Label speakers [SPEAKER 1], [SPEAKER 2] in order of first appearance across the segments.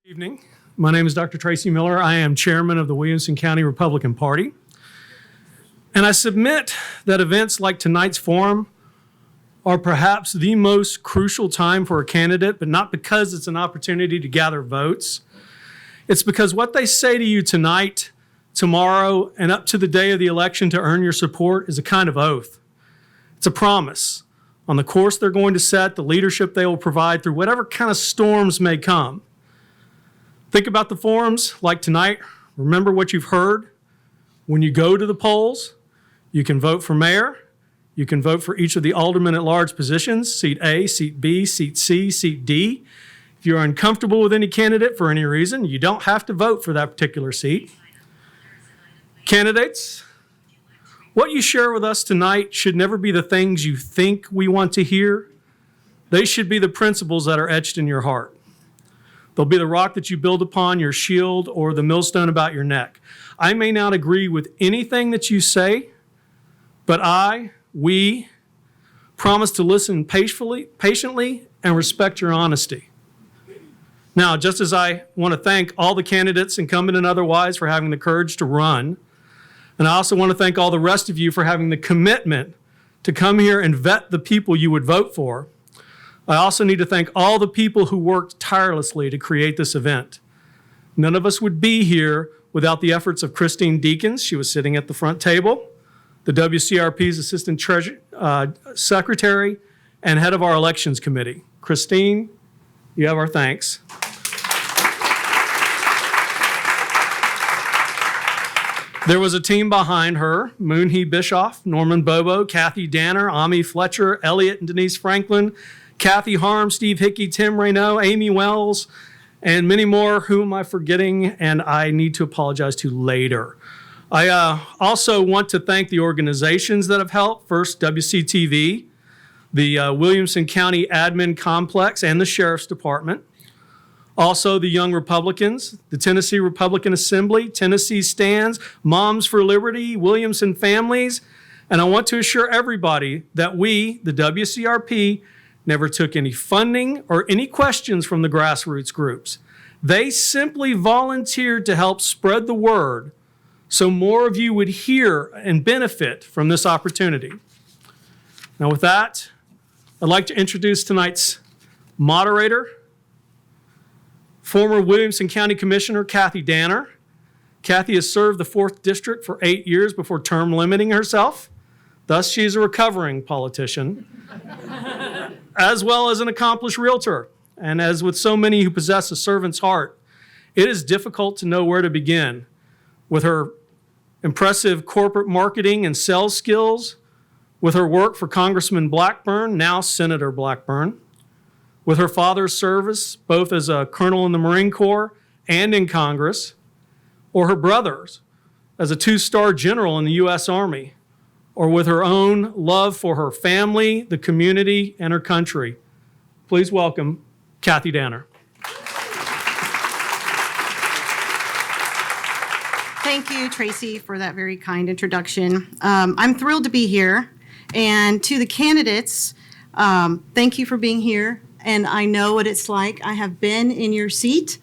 [SPEAKER 1] Evening. My name is Dr. Tracy Miller. I am chairman of the Williamson County Republican Party. And I submit that events like tonight's forum are perhaps the most crucial time for a candidate, but not because it's an opportunity to gather votes. It's because what they say to you tonight, tomorrow, and up to the day of the election to earn your support is a kind of oath. It's a promise on the course they're going to set, the leadership they will provide through whatever kind of storms may come. Think about the forums like tonight. Remember what you've heard. When you go to the polls, you can vote for mayor. You can vote for each of the aldermen at large positions, seat A, seat B, seat C, seat D. If you're uncomfortable with any candidate for any reason, you don't have to vote for that particular seat. Candidates, what you share with us tonight should never be the things you think we want to hear. They should be the principles that are etched in your heart. They'll be the rock that you build upon, your shield, or the millstone about your neck. I may not agree with anything that you say, but we promise to listen patiently and respect your honesty. Now, just as I want to thank all the candidates, incumbent and otherwise, for having the courage to run, and I also want to thank all the rest of you for having the commitment to come here and vet the people you would vote for, I also need to thank all the people who worked tirelessly to create this event. None of us would be here without the efforts of Christine Deakins. She was sitting at the front table, the WCRP's Assistant Secretary and head of our Elections Committee. Christine, you have our thanks. There was a team behind her: Moonhee Bischoff, Norman Bobo, Kathy Danner, Ami Fletcher, Elliot and Denise Franklin, Kathy Harm, Steve Hickey, Tim Raynaud, Amy Wells, and many more whom am I forgetting and I need to apologize to later. I also want to thank the organizations that have helped. First, WCTV, the Williamson County Admin Complex, and the Sheriff's Department. Also, the Young Republicans, the Tennessee Republican Assembly, Tennessee Stands, Moms for Liberty, Williamson Families. And I want to assure everybody that we, the WCRP, never took any funding or any questions from the grassroots groups. They simply volunteered to help spread the word so more of you would hear and benefit from this opportunity. Now with that, I'd like to introduce tonight's moderator, former Williamson County Commissioner Kathy Danner. Kathy has served the 4th District for 8 years before term limiting herself. Thus, she is a recovering politician, as well as an accomplished realtor. And as with so many who possess a servant's heart, it is difficult to know where to begin. With her impressive corporate marketing and sales skills, with her work for Congressman Blackburn, now Senator Blackburn, with her father's service, both as a colonel in the Marine Corps and in Congress, or her brother's as a 2-star general in the U.S. Army, or with her own love for her family, the community, and her country. Please welcome Kathy Danner.
[SPEAKER 2] Thank you, Tracy, for that very kind introduction. I'm thrilled to be here. And to the candidates, thank you for being here. And I know what it's like. I have been in your seat.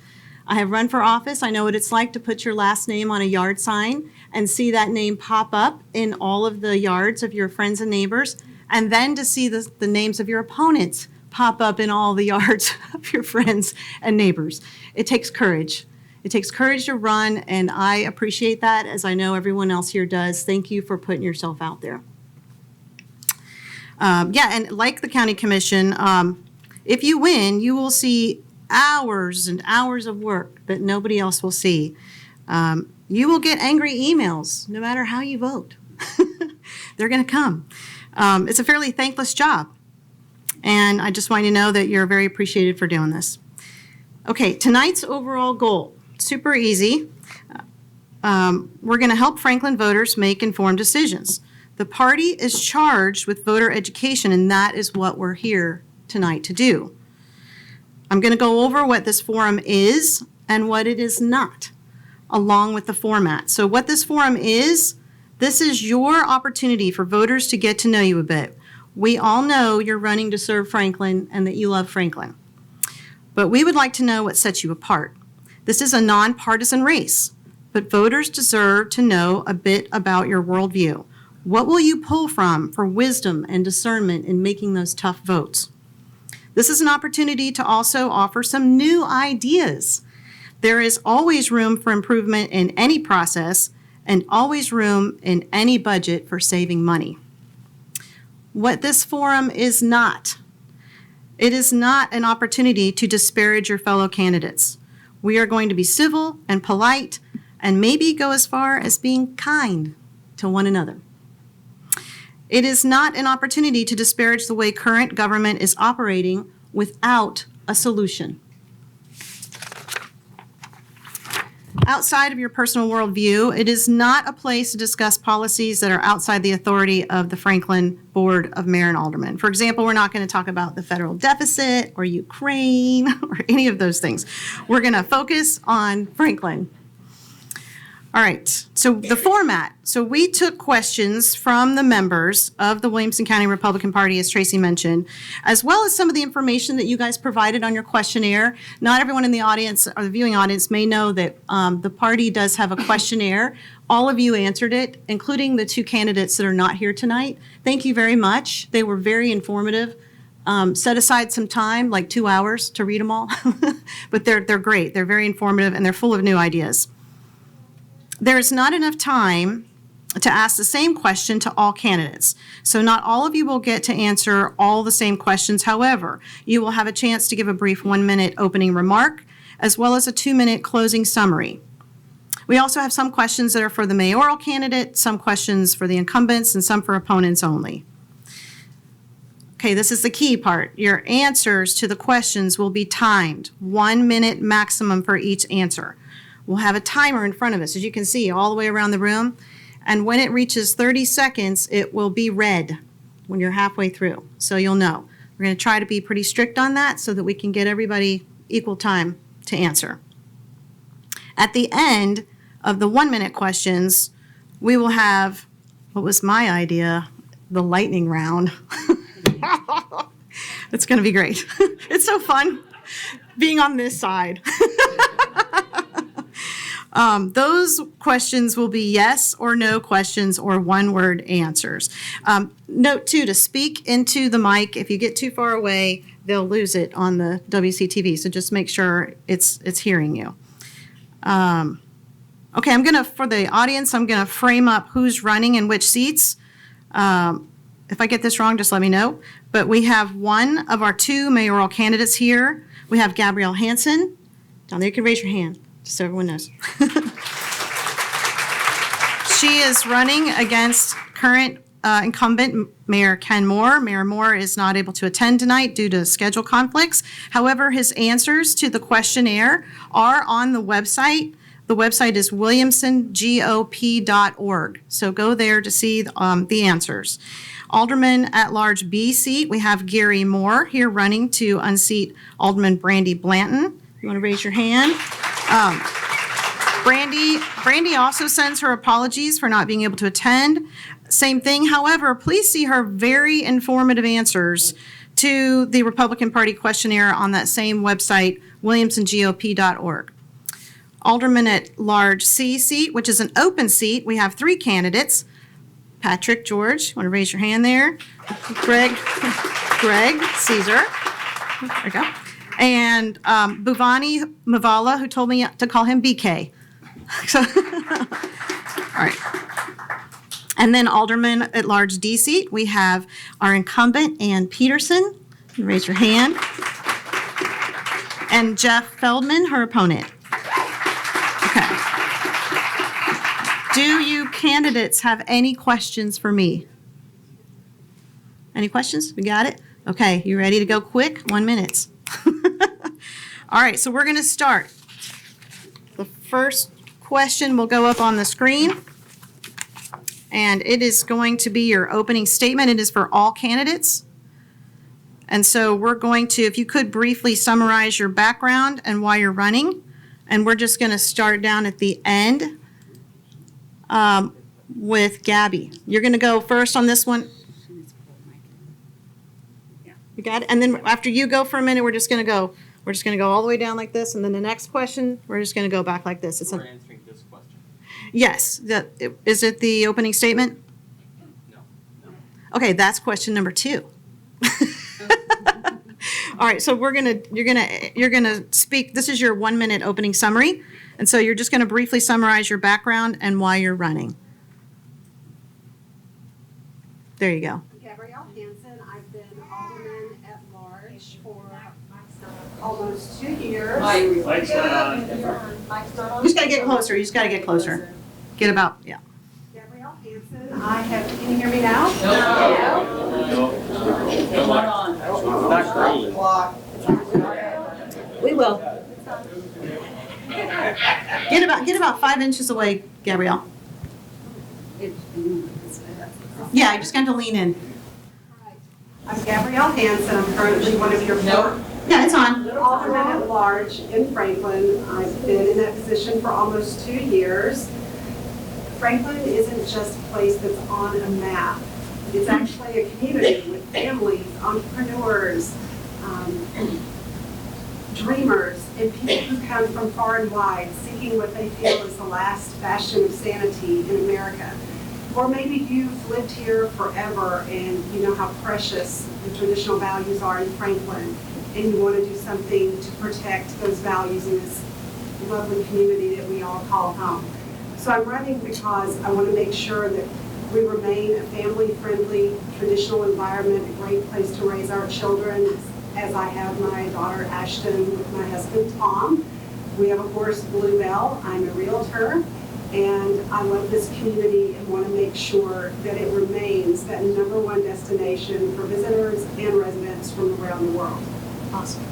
[SPEAKER 2] I have run for office. I know what it's like to put your last name on a yard sign and see that name pop up in all of the yards of your friends and neighbors, and then to see the names of your opponents pop up in all the yards of your friends and neighbors. It takes courage. It takes courage to run, and I appreciate that, as I know everyone else here does. Thank you for putting yourself out there. And like the County Commission, if you win, you will see hours and hours of work that nobody else will see. You will get angry emails no matter how you vote. They're going to come. It's a fairly thankless job. And I just want you to know that you're very appreciated for doing this. Okay, tonight's overall goal, super easy. We're going to help Franklin voters make informed decisions. The party is charged with voter education, and that is what we're here tonight to do. I'm going to go over what this forum is and what it is not, along with the format. So what this forum is, this is your opportunity for voters to get to know you a bit. We all know you're running to serve Franklin and that you love Franklin. But we would like to know what sets you apart. This is a nonpartisan race, but voters deserve to know a bit about your worldview. What will you pull from for wisdom and discernment in making those tough votes? This is an opportunity to also offer some new ideas. There is always room for improvement in any process and always room in any budget for saving money. What this forum is not, it is not an opportunity to disparage your fellow candidates. We are going to be civil and polite and maybe go as far as being kind to one another. It is not an opportunity to disparage the way current government is operating without a solution. Outside of your personal worldview, it is not a place to discuss policies that are outside the authority of the Franklin Board of Mayor and Aldermen. For example, we're not going to talk about the federal deficit or Ukraine or any of those things. We're going to focus on Franklin. All right, so the format. So we took questions from the members of the Williamson County Republican Party, as Tracy mentioned, as well as some of the information that you guys provided on your questionnaire. Not everyone in the audience or the viewing audience may know that the party does have a questionnaire. All of you answered it, including the two candidates that are not here tonight. Thank you very much. They were very informative. Set aside some time, like 2 hours, to read them all. But they're great. They're very informative, and they're full of new ideas. There's not enough time to ask the same question to all candidates. So not all of you will get to answer all the same questions. However, you will have a chance to give a brief 1-minute opening remark, as well as a 2-minute closing summary. We also have some questions that are for the mayoral candidate, some questions for the incumbents, and some for opponents only. Okay, this is the key part. Your answers to the questions will be timed, 1 minute maximum for each answer. We'll have a timer in front of us, as you can see, all the way around the room. And when it reaches 30 seconds, it will be red when you're halfway through. So you'll know. We're going to try to be pretty strict on that so that we can get everybody equal time to answer. At the end of the 1-minute questions, we will have, what was my idea, the lightning round. It's going to be great. It's so fun being on this side. Those questions will be yes or no questions or one-word answers. Note, too, to speak into the mic. If you get too far away, they'll lose it on the WCTV, so just make sure it's hearing you. Okay, for the audience, I'm going to frame up who's running in which seats. If I get this wrong, just let me know. But we have one of our two mayoral candidates here. We have Gabrielle Hansen. Down there, you can raise your hand, just so everyone knows. She is running against current incumbent Mayor Ken Moore. Mayor Moore is not able to attend tonight due to schedule conflicts. However, his answers to the questionnaire are on the website. The website is williamsongop.org. So go there to see the answers. Alderman at large B seat, we have Gary Moore here running to unseat Alderman Brandy Blanton. You want to raise your hand? Brandy also sends her apologies for not being able to attend. Same thing. However, please see her very informative answers to the Republican Party questionnaire on that same website, williamsongop.org. Alderman at large C seat, which is an open seat, we have 3 candidates. Patrick George, want to raise your hand there? Greg Caesar. There we go. And Bhuvani Mavala, who told me to call him BK. So, all right. And then Alderman at large D seat, we have our incumbent, Ann Peterson. Raise your hand. And Jeff Feldman, her opponent. Okay. Do you candidates have any questions for me? Any questions? We got it? Okay, you ready to go quick? 1 minute. All right, so we're going to start. The first question will go up on the screen, and it is going to be your opening statement. It is for all candidates. And so we're going to, if you could briefly summarize your background and why you're running, and we're just going to start down at the end with Gabby. You're going to go first on this one. You got it? And then after you go for a minute, we're just going to go We're just going to go all the way down like this, and then the next question, we're just going to go back like this.
[SPEAKER 3] We're answering this question.
[SPEAKER 2] Yes. Is it the opening statement?
[SPEAKER 3] No.
[SPEAKER 2] Okay, that's question number 2. All right, so you're gonna speak. This is your 1-minute opening summary, and so you're just going to briefly summarize your background and why you're running. There you go.
[SPEAKER 4] Gabrielle Hansen, I've been alderman at large for almost 2 years.
[SPEAKER 2] You just got to get closer. You just got to get closer. Get about, yeah.
[SPEAKER 4] Gabrielle Hansen, I have, can you hear me now?
[SPEAKER 2] We will. Get about 5 inches away, Gabrielle. Yeah, you just got to lean in.
[SPEAKER 4] I'm Gabrielle Hansen, I'm currently one of your 4
[SPEAKER 2] Yeah, it's on.
[SPEAKER 4] aldermen at large in Franklin. I've been in that position for almost 2 years. Franklin isn't just a place that's on a map. It's actually a community with families, entrepreneurs, dreamers, and people who come from far and wide seeking what they feel is the last bastion of sanity in America. Or maybe you've lived here forever and you know how precious the traditional values are in Franklin, and you want to do something to protect those values in this lovely community that we all call home. So I'm running because I want to make sure that we remain a family-friendly, traditional environment, a great place to raise our children, as I have my daughter Ashton with my husband Tom. We have a horse, Bluebell. I'm a realtor, and I love this community and want to make sure that it remains that #1 destination for visitors and residents from around the world.
[SPEAKER 2] Awesome.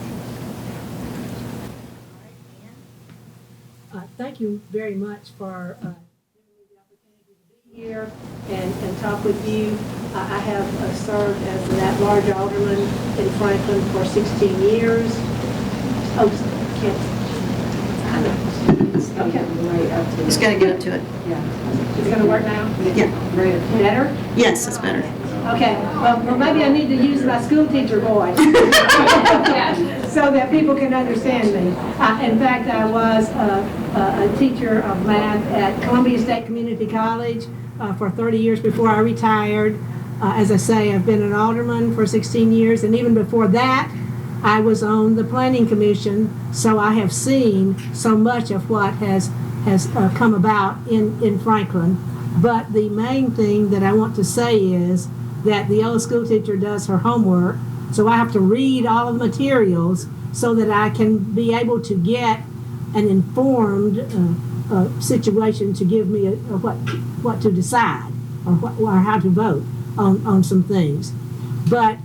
[SPEAKER 5] Thank you very much for giving me the opportunity to be here and talk with you. I have served as an at-large alderman in Franklin for 16 years. Oh, okay.
[SPEAKER 2] Just got to get up to it.
[SPEAKER 5] Yeah. Is it going to work now?
[SPEAKER 2] Yeah.
[SPEAKER 5] Better?
[SPEAKER 2] Yes, that's better.
[SPEAKER 5] Okay, well, maybe I need to use my school teacher voice so that people can understand me. In fact, I was a teacher of math at Columbia State Community College for 30 years before I retired. As I say, I've been an alderman for 16 years, and even before that, I was on the Planning Commission, so I have seen so much of what has come about in Franklin. But the main thing that I want to say is that the old school teacher does her homework, so I have to read all of the materials so that I can be able to get an informed situation to give me what to decide or how to vote on some things. But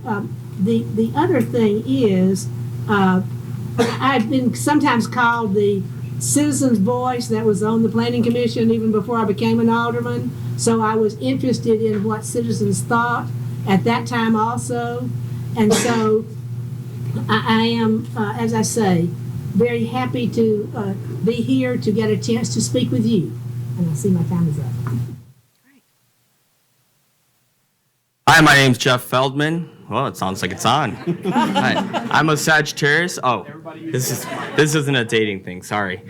[SPEAKER 5] the other thing is I've been sometimes called the citizen's voice that was on the Planning Commission even before I became an alderman. So I was interested in what citizens thought at that time also. And so I am, as I say, very happy to be here to get a chance to speak with you. And I see my time is up.
[SPEAKER 3] Hi, my name's Jeff Feldman. Well, it sounds like it's on. Hi, I'm a Sagittarius. Oh, this isn't a dating thing. Sorry.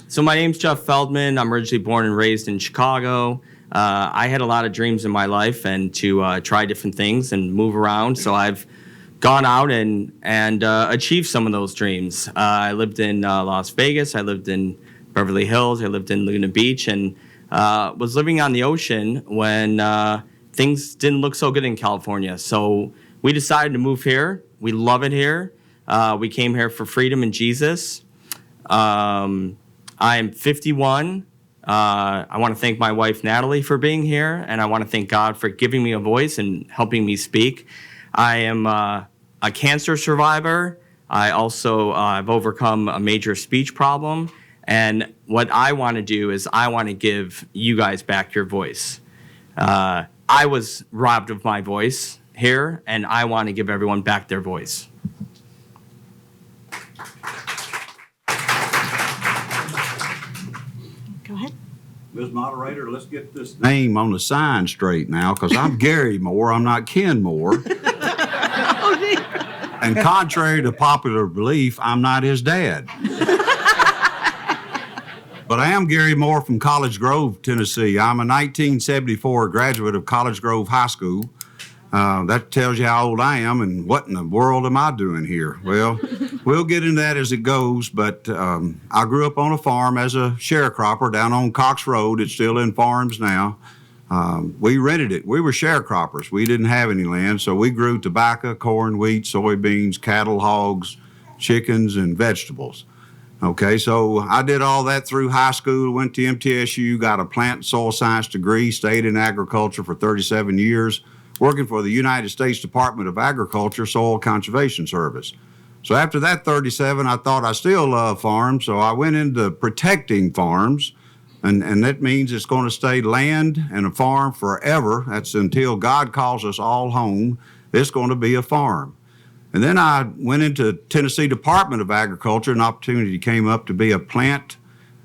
[SPEAKER 3] So my name's Jeff Feldman. I'm originally born and raised in Chicago. I had a lot of dreams in my life and to try different things and move around. So I've gone out and achieved some of those dreams. I lived in Las Vegas. I lived in Beverly Hills. I lived in Laguna Beach, and was living on the ocean when things didn't look so good in California. So we decided to move here. We love it here. We came here for freedom and Jesus. I am 51. I want to thank my wife, Natalie, for being here, and I want to thank God for giving me a voice and helping me speak. I am a cancer survivor. I also have overcome a major speech problem, and what I want to do is I want to give you guys back your voice. I was robbed of my voice here, and I want to give everyone back their voice.
[SPEAKER 2] Go ahead.
[SPEAKER 6] Ms. Moderator, let's get this name on the sign straight now, because I'm Gary Moore, I'm not Ken Moore. And contrary to popular belief, I'm not his dad. But I am Gary Moore from College Grove, Tennessee. I'm a 1974 graduate of College Grove High School. That tells you how old I am and what in the world am I doing here? Well, we'll get into that as it goes, but I grew up on a farm as a sharecropper down on Cox Road. It's still in farms now. We rented it. We were sharecroppers. We didn't have any land, so we grew tobacco, corn, wheat, soybeans, cattle, hogs, chickens, and vegetables. Okay, so I did all that through high school, went to MTSU, got a plant and soil science degree, stayed in agriculture for 37 years, working for the United States Department of Agriculture Soil Conservation Service. So after that 37, I thought I still love farms, so I went into protecting farms, and that means it's going to stay land and a farm forever. That's until God calls us all home. It's going to be a farm. And then I went into Tennessee Department of Agriculture. An opportunity came up to be a plant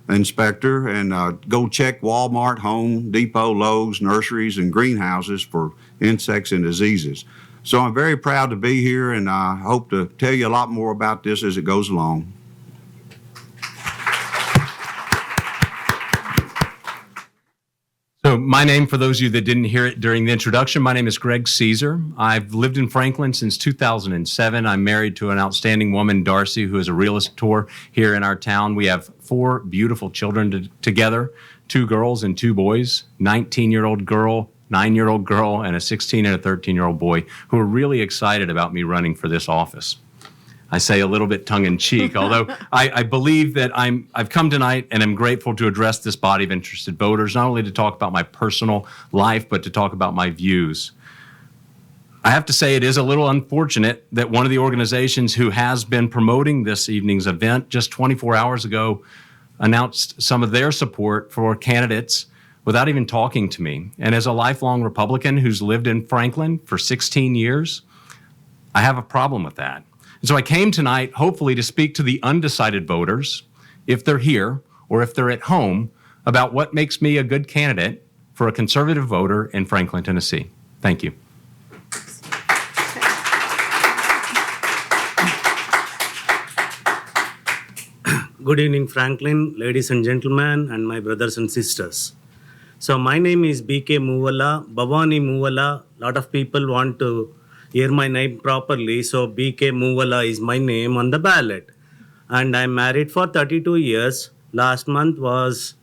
[SPEAKER 6] inspector and go check Walmart, Home Depot, Lowe's, nurseries, and greenhouses for insects and diseases. So I'm very proud to be here, and I hope to tell you a lot more about this as it goes along.
[SPEAKER 7] So my name, for those of you that didn't hear it during the introduction, my name is Greg Caesar. I've lived in Franklin since 2007. I'm married to an outstanding woman, Darcy, who is a realtor here in our town. We have 4 beautiful children together, 2 girls and 2 boys, 19-year-old girl, 9-year-old girl, and a 16 and a 13-year-old boy, who are really excited about me running for this office. I say a little bit tongue-in-cheek, although I believe that I've come tonight and I'm grateful to address this body of interested voters, not only to talk about my personal life, but to talk about my views. I have to say it is a little unfortunate that one of the organizations who has been promoting this evening's event just 24 hours ago announced some of their support for candidates without even talking to me. And as a lifelong Republican who's lived in Franklin for 16 years, I have a problem with that. And so I came tonight, hopefully, to speak to the undecided voters, if they're here or if they're at home, about what makes me a good candidate for a conservative voter in Franklin, Tennessee. Thank you.
[SPEAKER 8] Good evening, Franklin, ladies and gentlemen, and my brothers and sisters. So my name is BK Muvala, Bhavani Muvala. Lot of people want to hear my name properly, so BK Muvala is my name on the ballot. And I'm married for 32 years. Last month was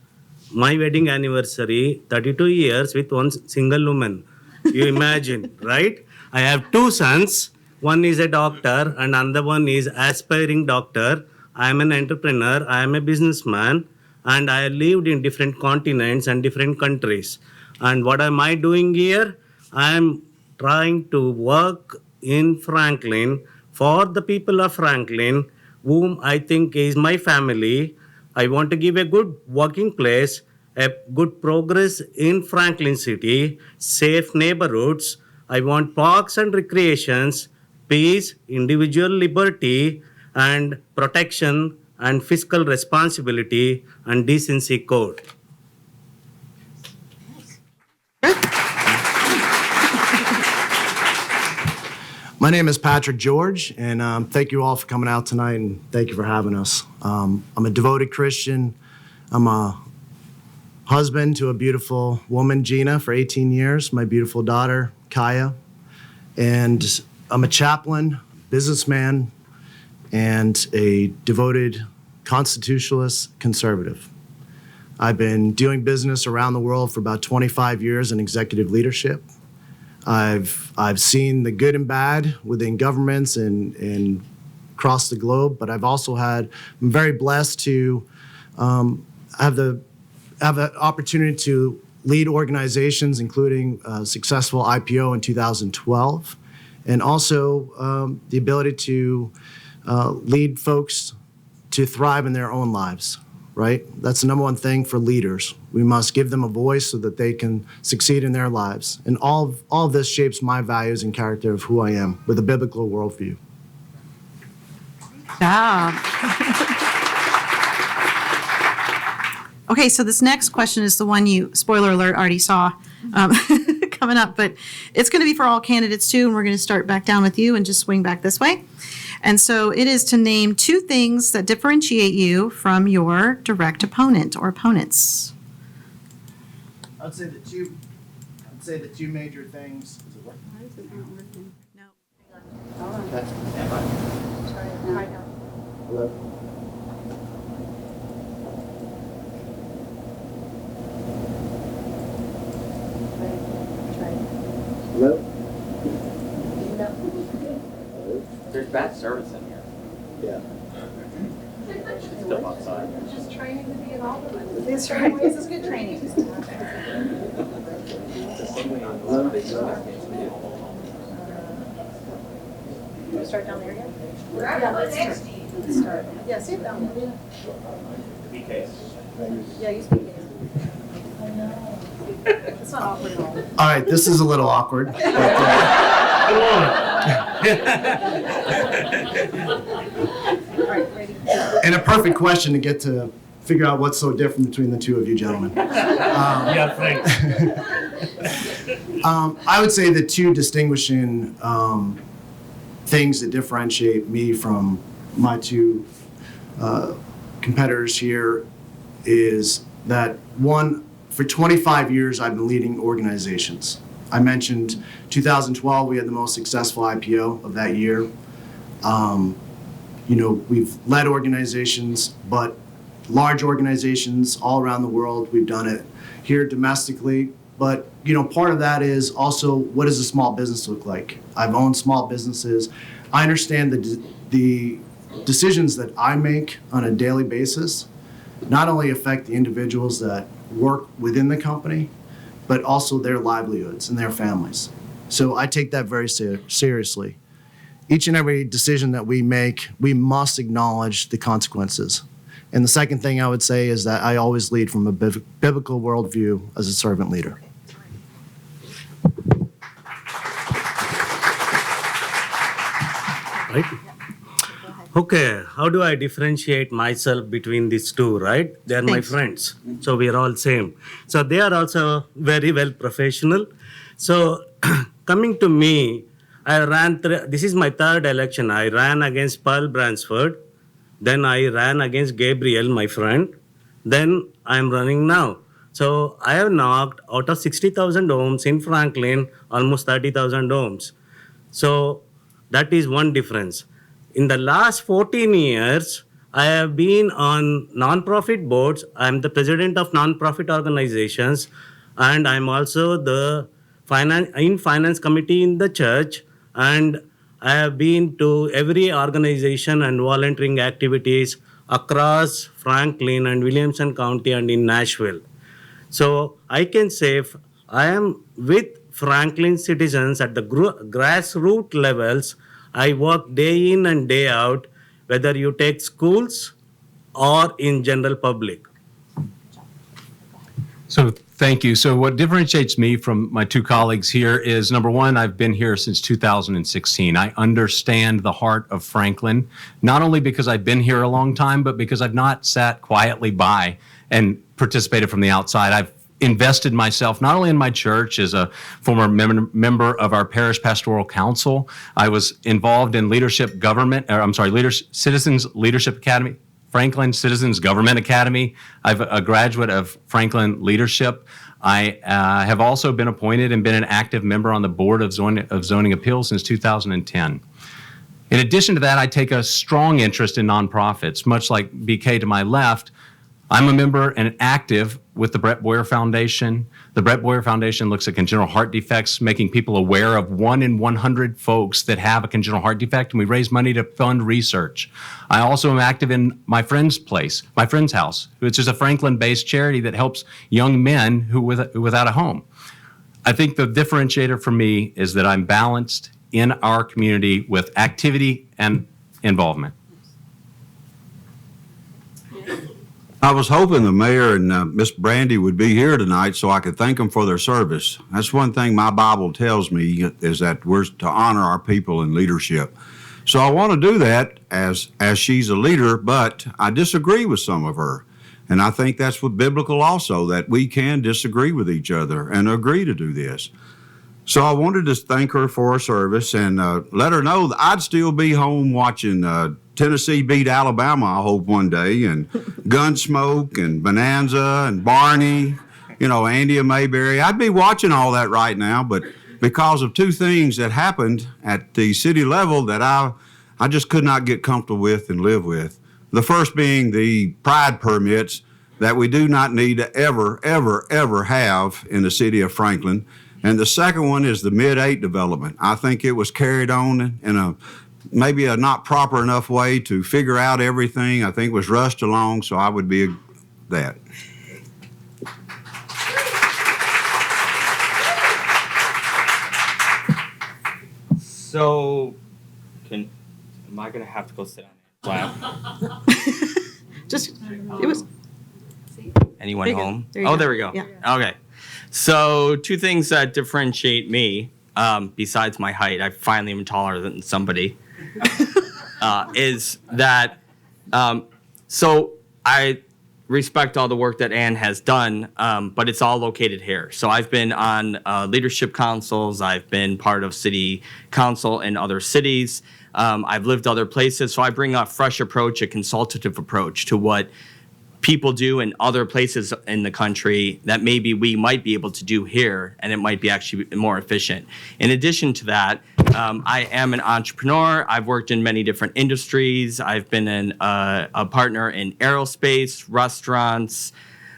[SPEAKER 8] my wedding anniversary, 32 years with one single woman. You imagine, right? I have 2 sons. One is a doctor and another one is aspiring doctor. I am an entrepreneur, I am a businessman, and I lived in different continents and different countries. And what am I doing here? I am trying to work in Franklin for the people of Franklin, whom I think is my family. I want to give a good working place, a good progress in Franklin City, safe neighborhoods. I want parks and recreations, peace, individual liberty, and protection, and fiscal responsibility, and decency code.
[SPEAKER 9] My name is Patrick George, and thank you all for coming out tonight, and thank you for having us. I'm a devoted Christian. I'm a husband to a beautiful woman, Gina, for 18 years, my beautiful daughter, Kaya. And I'm a chaplain, businessman, and a devoted constitutionalist conservative. I've been doing business around the world for about 25 years in executive leadership. I've seen the good and bad within governments and across the globe, but I'm very blessed to have the opportunity to lead organizations, including a successful IPO in 2012, and also the ability to lead folks to thrive in their own lives, right? That's the number one thing for leaders. We must give them a voice so that they can succeed in their lives. And all of this shapes my values and character of who I am with a biblical worldview.
[SPEAKER 2] Job. Okay, so this next question is the one you, spoiler alert, already saw. coming up, but it's going to be for all candidates too, and we're going to start back down with you and just swing back this way. And so it is to name 2 things that differentiate you from your direct opponent or opponents.
[SPEAKER 9] I'd say the two major things.
[SPEAKER 2] Why is it not working? No.
[SPEAKER 9] Hello? Hello?
[SPEAKER 3] There's bad service in here.
[SPEAKER 9] Yeah.
[SPEAKER 3] Still outside.
[SPEAKER 4] Just training to be an alderman.
[SPEAKER 2] That's right. This is good training. Start down there again?
[SPEAKER 4] Yeah, let's start.
[SPEAKER 2] Yeah, sit down.
[SPEAKER 3] BK.
[SPEAKER 2] Yeah, you speak it. It's not awkward at all.
[SPEAKER 9] All right, this is a little awkward. And a perfect question to get to figure out what's so different between the two of you gentlemen.
[SPEAKER 8] Yeah, friends.
[SPEAKER 9] I would say the 2 distinguishing things that differentiate me from my 2 competitors here is that, one, for 25 years I've been leading organizations. I mentioned 2012 we had the most successful IPO of that year. We've led organizations, but large organizations all around the world. We've done it here domestically. But, part of that is also, what does a small business look like? I've owned small businesses. I understand the decisions that I make on a daily basis not only affect the individuals that work within the company, but also their livelihoods and their families. So I take that very seriously. Each and every decision that we make, we must acknowledge the consequences. And the second thing I would say is that I always lead from a biblical worldview as a servant leader.
[SPEAKER 8] Right? Okay, how do I differentiate myself between these 2, right? They are my
[SPEAKER 2] Thanks.
[SPEAKER 8] friends, so we are all same. So they are also very well professional. So coming to me, I ran, this is my 3rd election. I ran against Pearl Bransford, then I ran against Gabriel, my friend, then I'm running now. So I have knocked out of 60,000 homes in Franklin, almost 30,000 homes. So that is one difference. In the last 14 years, I have been on non-profit boards. I'm the president of non-profit organizations, and I'm also the finance committee in the church. And I have been to every organization and volunteering activities across Franklin and Williamson County and in Nashville. So I can say I am with Franklin citizens at the grassroots levels. I work day in and day out, whether you take schools or in general public.
[SPEAKER 7] So thank you. So what differentiates me from my 2 colleagues here is, number one, I've been here since 2016. I understand the heart of Franklin, not only because I've been here a long time, but because I've not sat quietly by and participated from the outside. I've invested myself not only in my church as a former member of our parish pastoral council. I was involved in Citizens Leadership Academy, Franklin Citizens Government Academy. I'm a graduate of Franklin Leadership. I have also been appointed and been an active member on the board of zoning appeals since 2010. In addition to that, I take a strong interest in nonprofits. Much like BK to my left, I'm a member and active with the Brett Boyer Foundation. The Brett Boyer Foundation looks at congenital heart defects, making people aware of 1 in 100 folks that have a congenital heart defect, and we raise money to fund research. I also am active in my friend's house, which is a Franklin-based charity that helps young men who without a home. I think the differentiator for me is that I'm balanced in our community with activity and involvement.
[SPEAKER 6] I was hoping the mayor and Miss Brandy would be here tonight so I could thank them for their service. That's one thing my Bible tells me, is that we're to honor our people in leadership. So I want to do that as she's a leader, but I disagree with some of her. And I think that's what biblical also, that we can disagree with each other and agree to do this. So I wanted to thank her for her service and let her know that I'd still be home watching Tennessee beat Alabama, I hope, one day, and Gunsmoke and Bonanza and Barney, Andy and Mayberry. I'd be watching all that right now, but because of two things that happened at the city level that I just could not get comfortable with and live with. The first being the pride permits that we do not need to ever, ever, ever have in the city of Franklin. And the second one is the Mid-8 development. I think it was carried on in maybe a not proper enough way to figure out everything. I think it was rushed along, so I would be that.
[SPEAKER 3] So, am I gonna have to go sit on Anne's lap?
[SPEAKER 2] It was,
[SPEAKER 3] Anyone
[SPEAKER 2] There you go.
[SPEAKER 3] home?
[SPEAKER 2] There you
[SPEAKER 3] Oh,
[SPEAKER 2] go.
[SPEAKER 3] there we go.
[SPEAKER 2] Yeah.
[SPEAKER 3] Okay. So, two things that differentiate me, besides my height, I finally am taller than somebody, is that, so I respect all the work that Ann has done, but it's all located here. So I've been on leadership councils, I've been part of city council in other cities, I've lived other places, so I bring a fresh approach, a consultative approach to what people do in other places in the country that maybe we might be able to do here, and it might be actually more efficient. In addition to that, I am an entrepreneur. I've worked in many different industries. I've been a partner in aerospace, restaurants,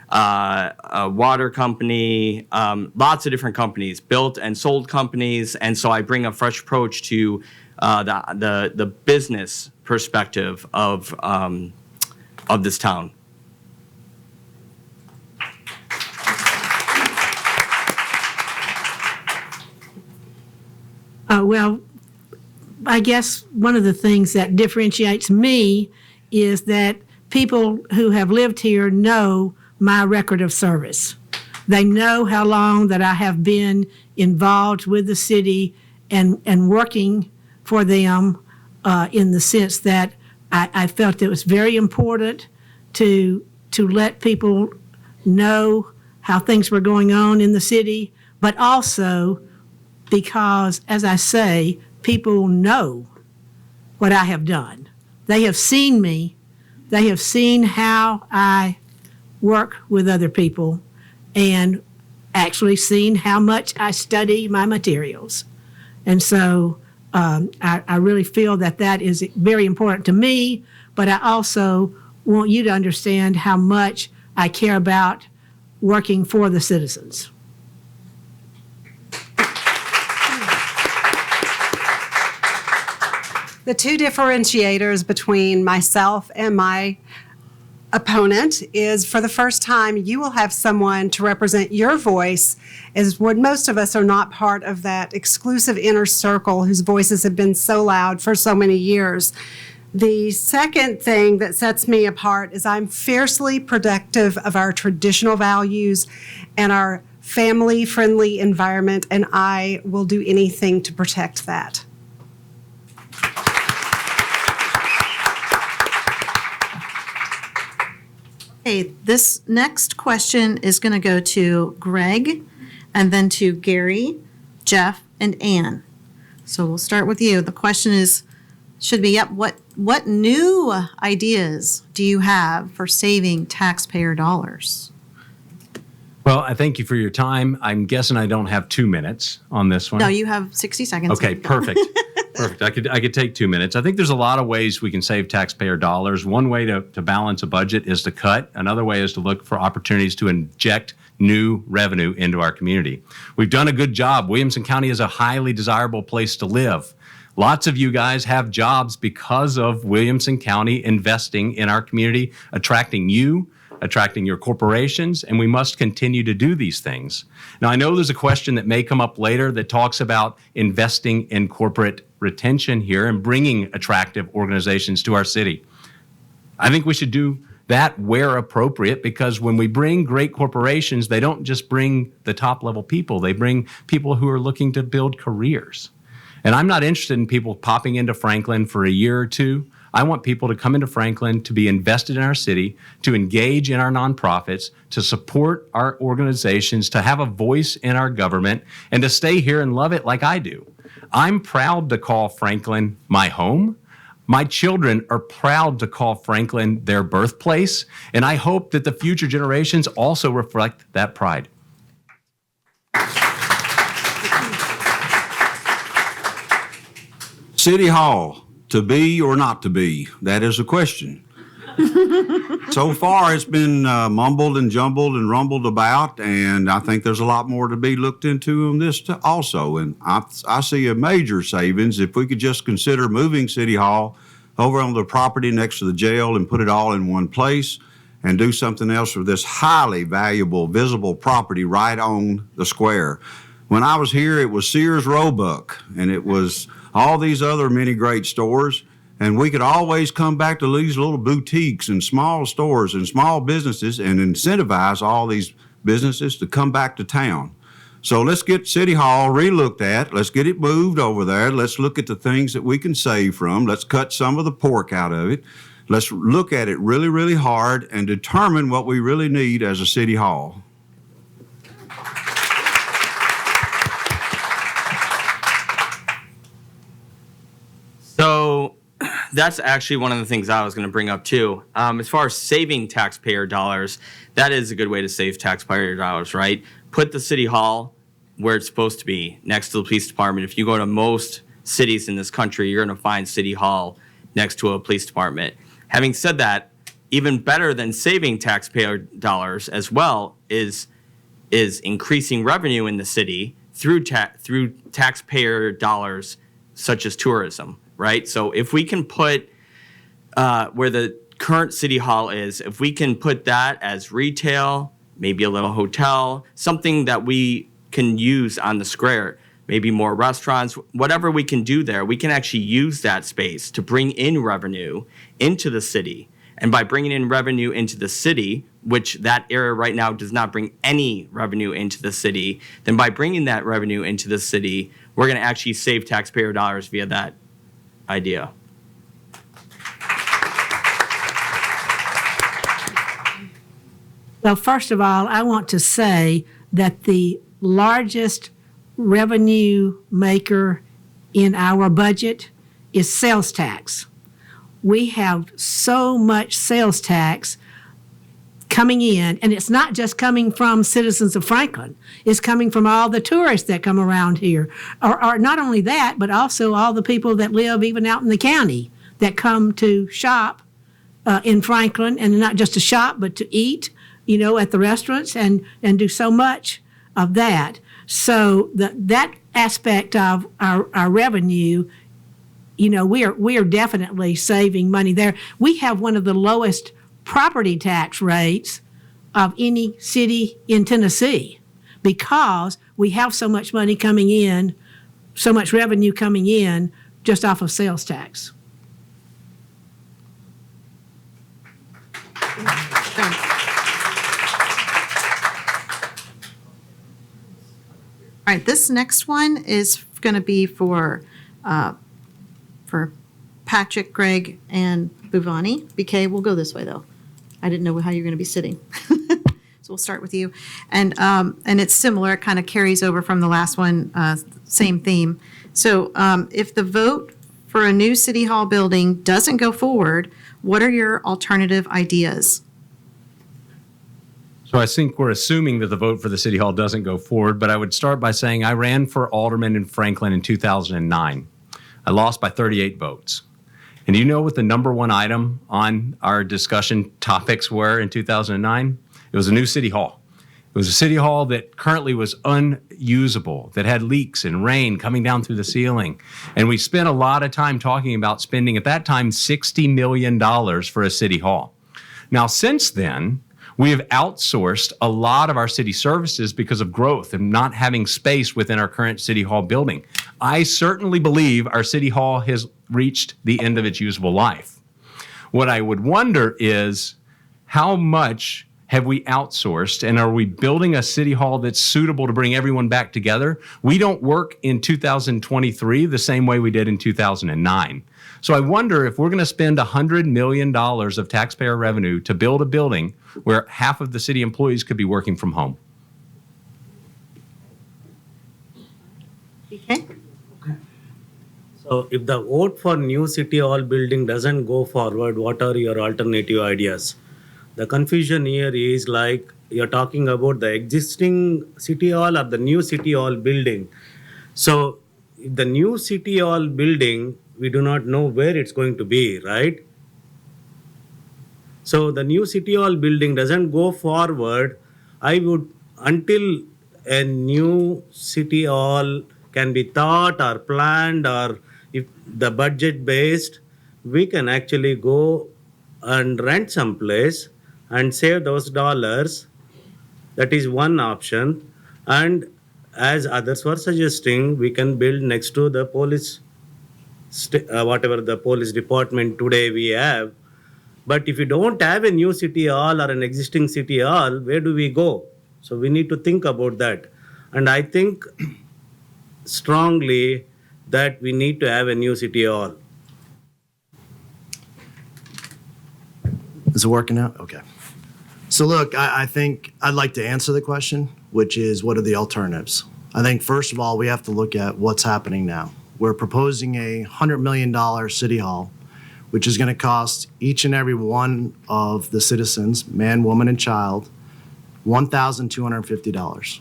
[SPEAKER 3] a water company, lots of different companies, built and sold companies, and so I bring a fresh approach to the business perspective of this town.
[SPEAKER 5] Well, I guess one of the things that differentiates me is that people who have lived here know my record of service. They know how long that I have been involved with the city and working for them in the sense that I felt it was very important to let people know how things were going on in the city, but also because, as I say, people know what I have done. They have seen me. They have seen how I work with other people and actually seen how much I study my materials. And so I really feel that that is very important to me, but I also want you to understand how much I care about working for the citizens.
[SPEAKER 4] The two differentiators between myself and my opponent is, for the first time, you will have someone to represent your voice, as what most of us are not part of that exclusive inner circle whose voices have been so loud for so many years. The second thing that sets me apart is I'm fiercely protective of our traditional values and our family-friendly environment, and I will do anything to protect that.
[SPEAKER 2] okay, this next question is going to go to Greg and then to Gary, Jeff, and Ann. So we'll start with you. The question should be, what new ideas do you have for saving taxpayer dollars?
[SPEAKER 7] Well, I thank you for your time. I'm guessing I don't have 2 minutes on this one.
[SPEAKER 2] No, you have 60 seconds.
[SPEAKER 7] Okay, perfect. Perfect. I could take 2 minutes. I think there's a lot of ways we can save taxpayer dollars. One way to balance a budget is to cut. Another way is to look for opportunities to inject new revenue into our community. We've done a good job. Williamson County is a highly desirable place to live. Lots of you guys have jobs because of Williamson County investing in our community, attracting you, attracting your corporations, and we must continue to do these things. Now, I know there's a question that may come up later that talks about investing in corporate retention here and bringing attractive organizations to our city. I think we should do that where appropriate, because when we bring great corporations, they don't just bring the top level people, they bring people who are looking to build careers. And I'm not interested in people popping into Franklin for a year or two. I want people to come into Franklin, to be invested in our city, to engage in our nonprofits, to support our organizations, to have a voice in our government, and to stay here and love it like I do. I'm proud to call Franklin my home. My children are proud to call Franklin their birthplace, and I hope that the future generations also reflect that pride.
[SPEAKER 6] City Hall, to be or not to be? That is a question. So far, it's been mumbled and jumbled and rumbled about, and I think there's a lot more to be looked into on this also. And I see a major savings if we could just consider moving City Hall over on the property next to the jail and put it all in one place and do something else with this highly valuable, visible property right on the square. When I was here, it was Sears Roebuck, and it was all these other many great stores. And we could always come back to these little boutiques and small stores and small businesses and incentivize all these businesses to come back to town. So let's get City Hall relooked at. Let's get it moved over there. Let's look at the things that we can save from. Let's cut some of the pork out of it. Let's look at it really, really hard and determine what we really need as a City Hall.
[SPEAKER 3] So that's actually one of the things I was going to bring up too. As far as saving taxpayer dollars, that is a good way to save taxpayer dollars, right? Put the City Hall where it's supposed to be, next to the police department. If you go to most cities in this country, you're going to find City Hall next to a police department. Having said that, even better than saving taxpayer dollars as well is increasing revenue in the city through taxpayer dollars such as tourism, right? So if we can put where the current City Hall is, if we can put that as retail, maybe a little hotel, something that we can use on the square, maybe more restaurants, whatever we can do there, we can actually use that space to bring in revenue into the city. And by bringing in revenue into the city, which that area right now does not bring any revenue into the city, then by bringing that revenue into the city, we're going to actually save taxpayer dollars via that idea.
[SPEAKER 5] Well, first of all, I want to say that the largest revenue maker in our budget is sales tax. We have so much sales tax coming in, and it's not just coming from citizens of Franklin. It's coming from all the tourists that come around here. Or not only that, but also all the people that live even out in the county that come to shop in Franklin, and not just to shop, but to eat, at the restaurants and do so much of that. So that aspect of our revenue, we are definitely saving money there. We have one of the lowest property tax rates of any city in Tennessee because we have so much money coming in, so much revenue coming in just off of sales tax.
[SPEAKER 2] All right, this next one is going to be for Patrick, Greg, and Buvani. BK, we'll go this way though. I didn't know how you're going to be sitting. So we'll start with you. And it's similar, it kind of carries over from the last one, same theme. So if the vote for a new City Hall building doesn't go forward, what are your alternative ideas?
[SPEAKER 7] So I think we're assuming that the vote for the City Hall doesn't go forward, but I would start by saying I ran for alderman in Franklin in 2009. I lost by 38 votes. And do you know what the number one item on our discussion topics were in 2009? It was a new City Hall. It was a City Hall that currently was unusable, that had leaks and rain coming down through the ceiling. And we spent a lot of time talking about spending, at that time, $60 million for a City Hall. Now, since then, we have outsourced a lot of our city services because of growth and not having space within our current City Hall building. I certainly believe our City Hall has reached the end of its usable life. What I would wonder is how much have we outsourced, and are we building a city hall that's suitable to bring everyone back together? We don't work in 2023 the same way we did in 2009. So I wonder if we're going to spend $100 million of taxpayer revenue to build a building where half of the city employees could be working from home.
[SPEAKER 2] Okay?
[SPEAKER 8] So if the vote for new city hall building doesn't go forward, what are your alternative ideas? The confusion here is like you're talking about the existing city hall or the new city hall building. So if the new city hall building, we do not know where it's going to be, right? So the new city hall building doesn't go forward. I would, until a new city hall can be thought or planned, or if the budget based, we can actually go and rent some place and save those dollars. That is one option. And as others were suggesting, we can build next to the police, whatever the police department today we have. But if you don't have a new city hall or an existing city hall, where do we go? So we need to think about that. And I think strongly that we need to have a new city hall.
[SPEAKER 9] Is it working out? Okay. So look, I think I'd like to answer the question, which is what are the alternatives? I think first of all, we have to look at what's happening now. We're proposing a $100 million city hall, which is going to cost each and every one of the citizens, man, woman, and child, $1,250.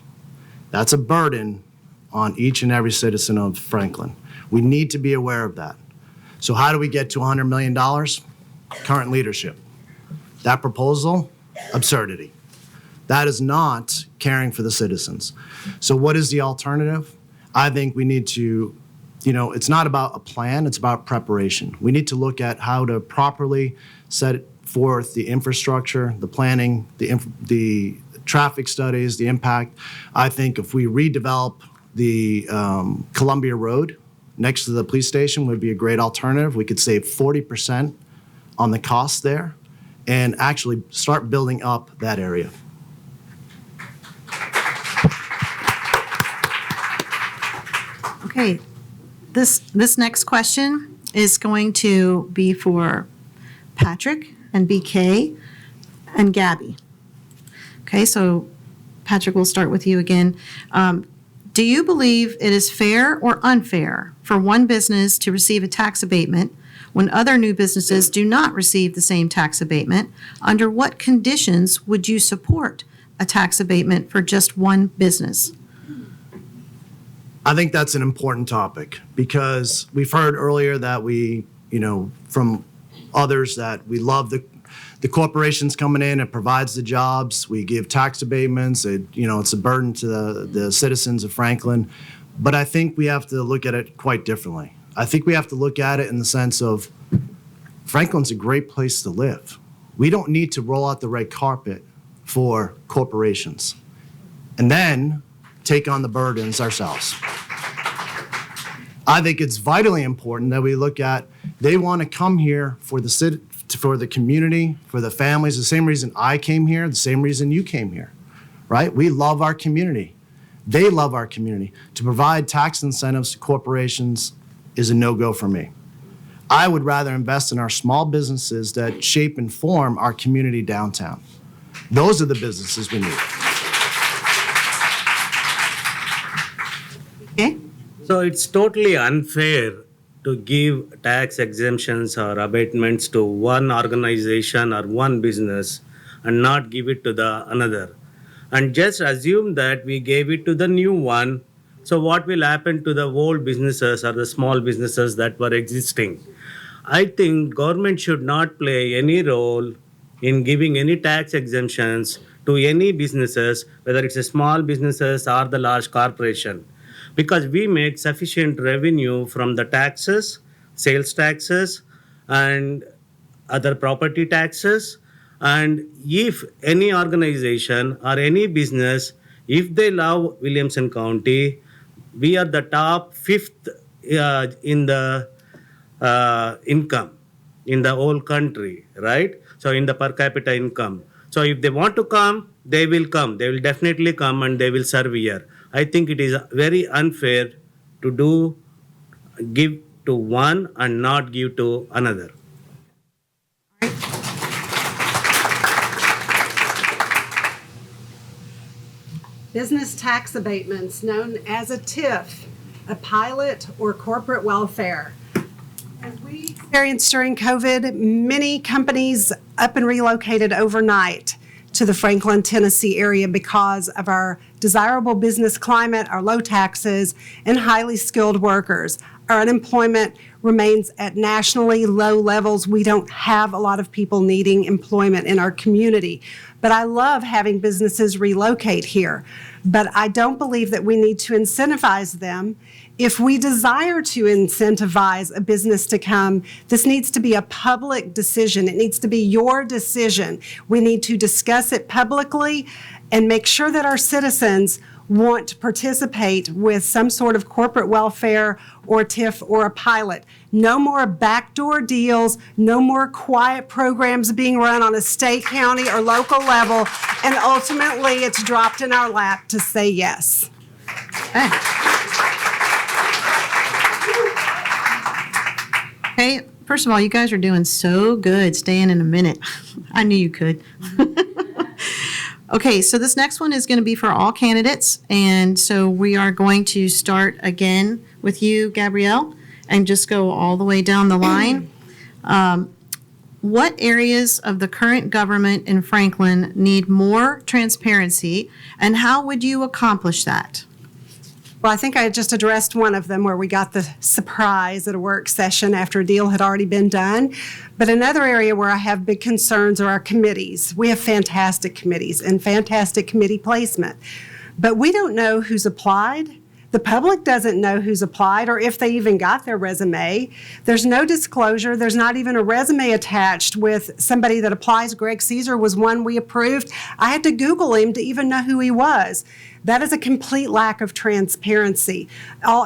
[SPEAKER 9] That's a burden on each and every citizen of Franklin. We need to be aware of that. So how do we get to $100 million? Current leadership. That proposal, absurdity. That is not caring for the citizens. So what is the alternative? I think we need to, it's not about a plan, it's about preparation. We need to look at how to properly set forth the infrastructure, the planning, the traffic studies, the impact. I think if we redevelop the Columbia Road next to the police station would be a great alternative. We could save 40% on the cost there and actually start building up that area.
[SPEAKER 2] Okay, this next question is going to be for Patrick and BK and Gabby. Okay, so Patrick, we'll start with you again. Do you believe it is fair or unfair for one business to receive a tax abatement when other new businesses do not receive the same tax abatement? Under what conditions would you support a tax abatement for just one business?
[SPEAKER 9] I think that's an important topic because we've heard earlier that we, from others that we love the corporations coming in, it provides the jobs, we give tax abatements, it's a burden to the citizens of Franklin. But I think we have to look at it quite differently. I think we have to look at it in the sense of Franklin's a great place to live. We don't need to roll out the red carpet for corporations and then take on the burdens ourselves. I think it's vitally important that we look at, they want to come here for the community, for the families, the same reason I came here, the same reason you came here, right? We love our community. They love our community. To provide tax incentives to corporations is a no-go for me. I would rather invest in our small businesses that shape and form our community downtown. Those are the businesses we need.
[SPEAKER 2] Okay?
[SPEAKER 8] So it's totally unfair to give tax exemptions or abatements to one organization or one business and not give it to the another. And just assume that we gave it to the new one. So what will happen to the old businesses or the small businesses that were existing? I think government should not play any role in giving any tax exemptions to any businesses, whether it's a small businesses or the large corporation. Because we make sufficient revenue from the taxes, sales taxes, and other property taxes. And if any organization or any business, if they love Williamson County, we are the top 5th in the income in the whole country, right? So in the per capita income. So if they want to come, they will come. They will definitely come and they will serve here. I think it is very unfair to give to one and not give to another.
[SPEAKER 4] Business tax abatements, known as a TIF, a pilot or corporate welfare. As we experienced during COVID, many companies up and relocated overnight to the Franklin, Tennessee area because of our desirable business climate, our low taxes, and highly skilled workers. Our unemployment remains at nationally low levels. We don't have a lot of people needing employment in our community. But I love having businesses relocate here. But I don't believe that we need to incentivize them. If we desire to incentivize a business to come, this needs to be a public decision. It needs to be your decision. We need to discuss it publicly and make sure that our citizens want to participate with some sort of corporate welfare or TIF or a pilot. No more backdoor deals, no more quiet programs being run on a state, county, or local level, and ultimately it's dropped in our lap to say yes.
[SPEAKER 2] Okay, first of all, you guys are doing so good staying in a minute. I knew you could. Okay, so this next one is going to be for all candidates, and so we are going to start again with you, Gabrielle, and just go all the way down the line. What areas of the current government in Franklin need more transparency, and how would you accomplish that?
[SPEAKER 4] Well, I think I just addressed one of them where we got the surprise at a work session after a deal had already been done. But another area where I have big concerns are our committees. We have fantastic committees and fantastic committee placement. But we don't know who's applied. The public doesn't know who's applied or if they even got their resume. There's no disclosure. There's not even a resume attached with somebody that applies. Greg Caesar was one we approved. I had to Google him to even know who he was. That is a complete lack of transparency.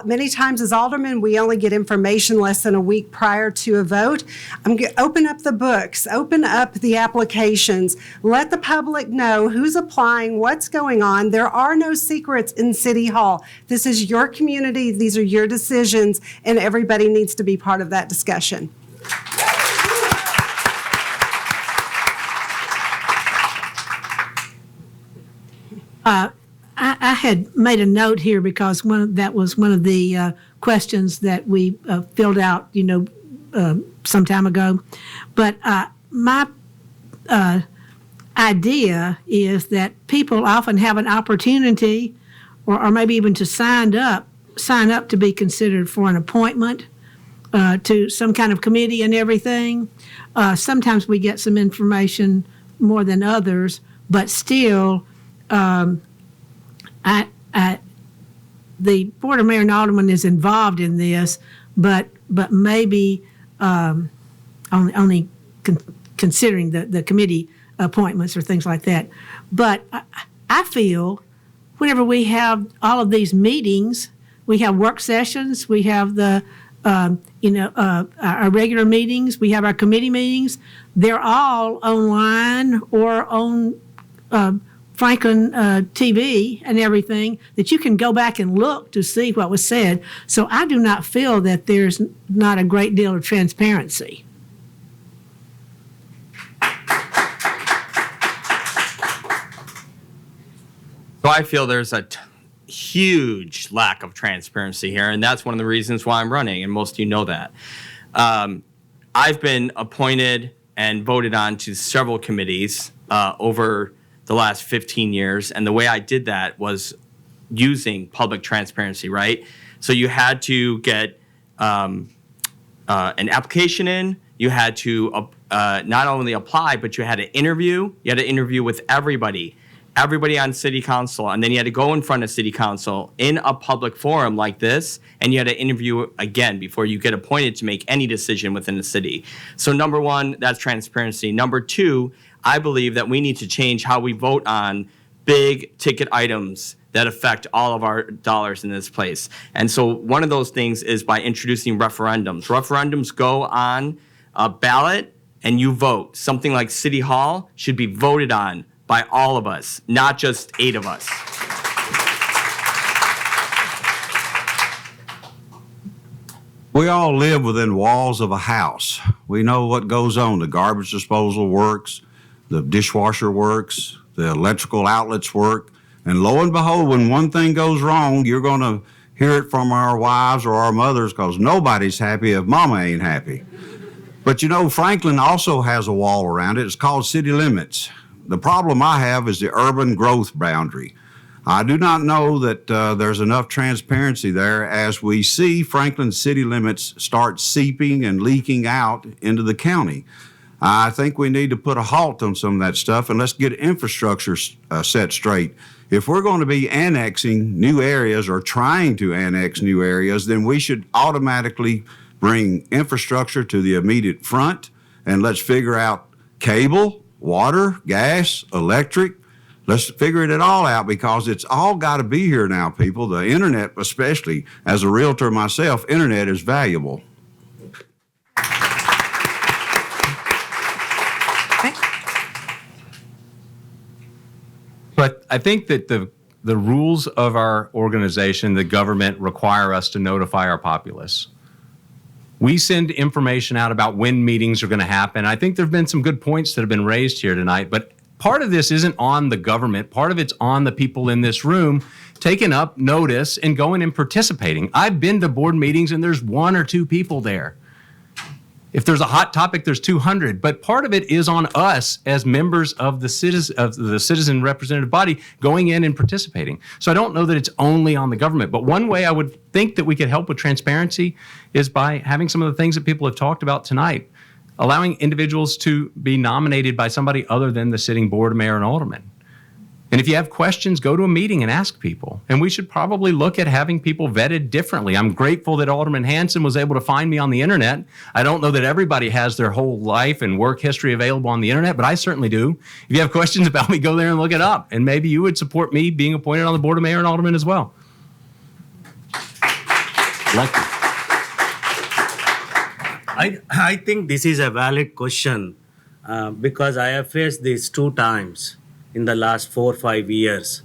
[SPEAKER 4] Many times as aldermen, we only get information less than a week prior to a vote. Open up the books, open up the applications, let the public know who's applying, what's going on. There are no secrets in City Hall. This is your community, these are your decisions, and everybody needs to be part of that discussion.
[SPEAKER 5] I had made a note here because that was one of the questions that we filled out, some time ago. But my idea is that people often have an opportunity, or maybe even to sign up to be considered for an appointment to some kind of committee and everything. Sometimes we get some information more than others, but still. The Board of Mayor and Alderman is involved in this, but maybe only considering the committee appointments or things like that. But I feel whenever we have all of these meetings, we have work sessions, we have our regular meetings, we have our committee meetings. They're all online or on Franklin TV and everything, that you can go back and look to see what was said. So I do not feel that there's not a great deal of transparency.
[SPEAKER 3] So I feel there's a huge lack of transparency here, and that's one of the reasons why I'm running, and most of you know that. I've been appointed and voted on to several committees over the last 15 years, and the way I did that was using public transparency, right? So you had to get an application in, you had to not only apply, but you had to interview. You had to interview with everybody on city council, and then you had to go in front of city council in a public forum like this, and you had to interview again before you get appointed to make any decision within the city. So number one, that's transparency. Number two, I believe that we need to change how we vote on big ticket items that affect all of our dollars in this place. And so one of those things is by introducing referendums. Referendums go on a ballot, and you vote. Something like City Hall should be voted on by all of us, not just 8 of us.
[SPEAKER 6] We all live within walls of a house. We know what goes on. The garbage disposal works, the dishwasher works, the electrical outlets work. And lo and behold, when one thing goes wrong, you're going to hear it from our wives or our mothers, because nobody's happy if mama ain't happy. But you know, Franklin also has a wall around it. It's called city limits. The problem I have is the urban growth boundary. I do not know that there's enough transparency there as we see Franklin city limits start seeping and leaking out into the county. I think we need to put a halt on some of that stuff, and let's get infrastructure set straight. If we're going to be annexing new areas or trying to annex new areas, then we should automatically bring infrastructure to the immediate front, and let's figure out cable, water, gas, electric. Let's figure it all out, because it's all got to be here now, people. The internet, especially as a realtor myself, internet is valuable.
[SPEAKER 7] But I think that the rules of our organization, the government, require us to notify our populace. We send information out about when meetings are going to happen. I think there have been some good points that have been raised here tonight, but part of this isn't on the government. Part of it's on the people in this room taking up notice and going and participating. I've been to board meetings and there's 1 or 2 people there. If there's a hot topic, there's 200. But part of it is on us as members of the citizen representative body going in and participating. So I don't know that it's only on the government. But one way I would think that we could help with transparency is by having some of the things that people have talked about tonight, allowing individuals to be nominated by somebody other than the sitting board, mayor, and alderman. And if you have questions, go to a meeting and ask people. And we should probably look at having people vetted differently. I'm grateful that Alderman Hanson was able to find me on the internet. I don't know that everybody has their whole life and work history available on the internet, but I certainly do. If you have questions about me, go there and look it up. And maybe you would support me being appointed on the board of mayor and alderman as well.
[SPEAKER 8] I think this is a valid question because I have faced this 2 times in the last 4 or 5 years.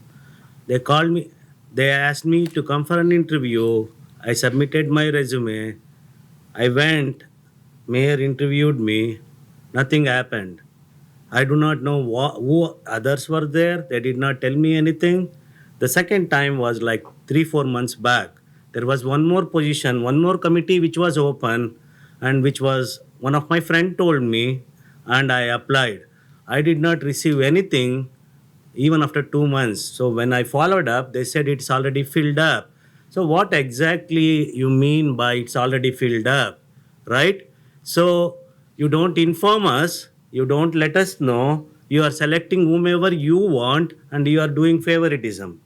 [SPEAKER 8] They asked me to come for an interview. I submitted my resume. I went, mayor interviewed me, nothing happened. I do not know who others were there. They did not tell me anything. The second time was like 3-4 months back. There was one more position, one more committee which was open, and which was one of my friend told me, and I applied. I did not receive anything even after 2 months. So when I followed up, they said it's already filled up. So what exactly you mean by it's already filled up, right? So you don't inform us, you don't let us know, you are selecting whomever you want, and you are doing favoritism.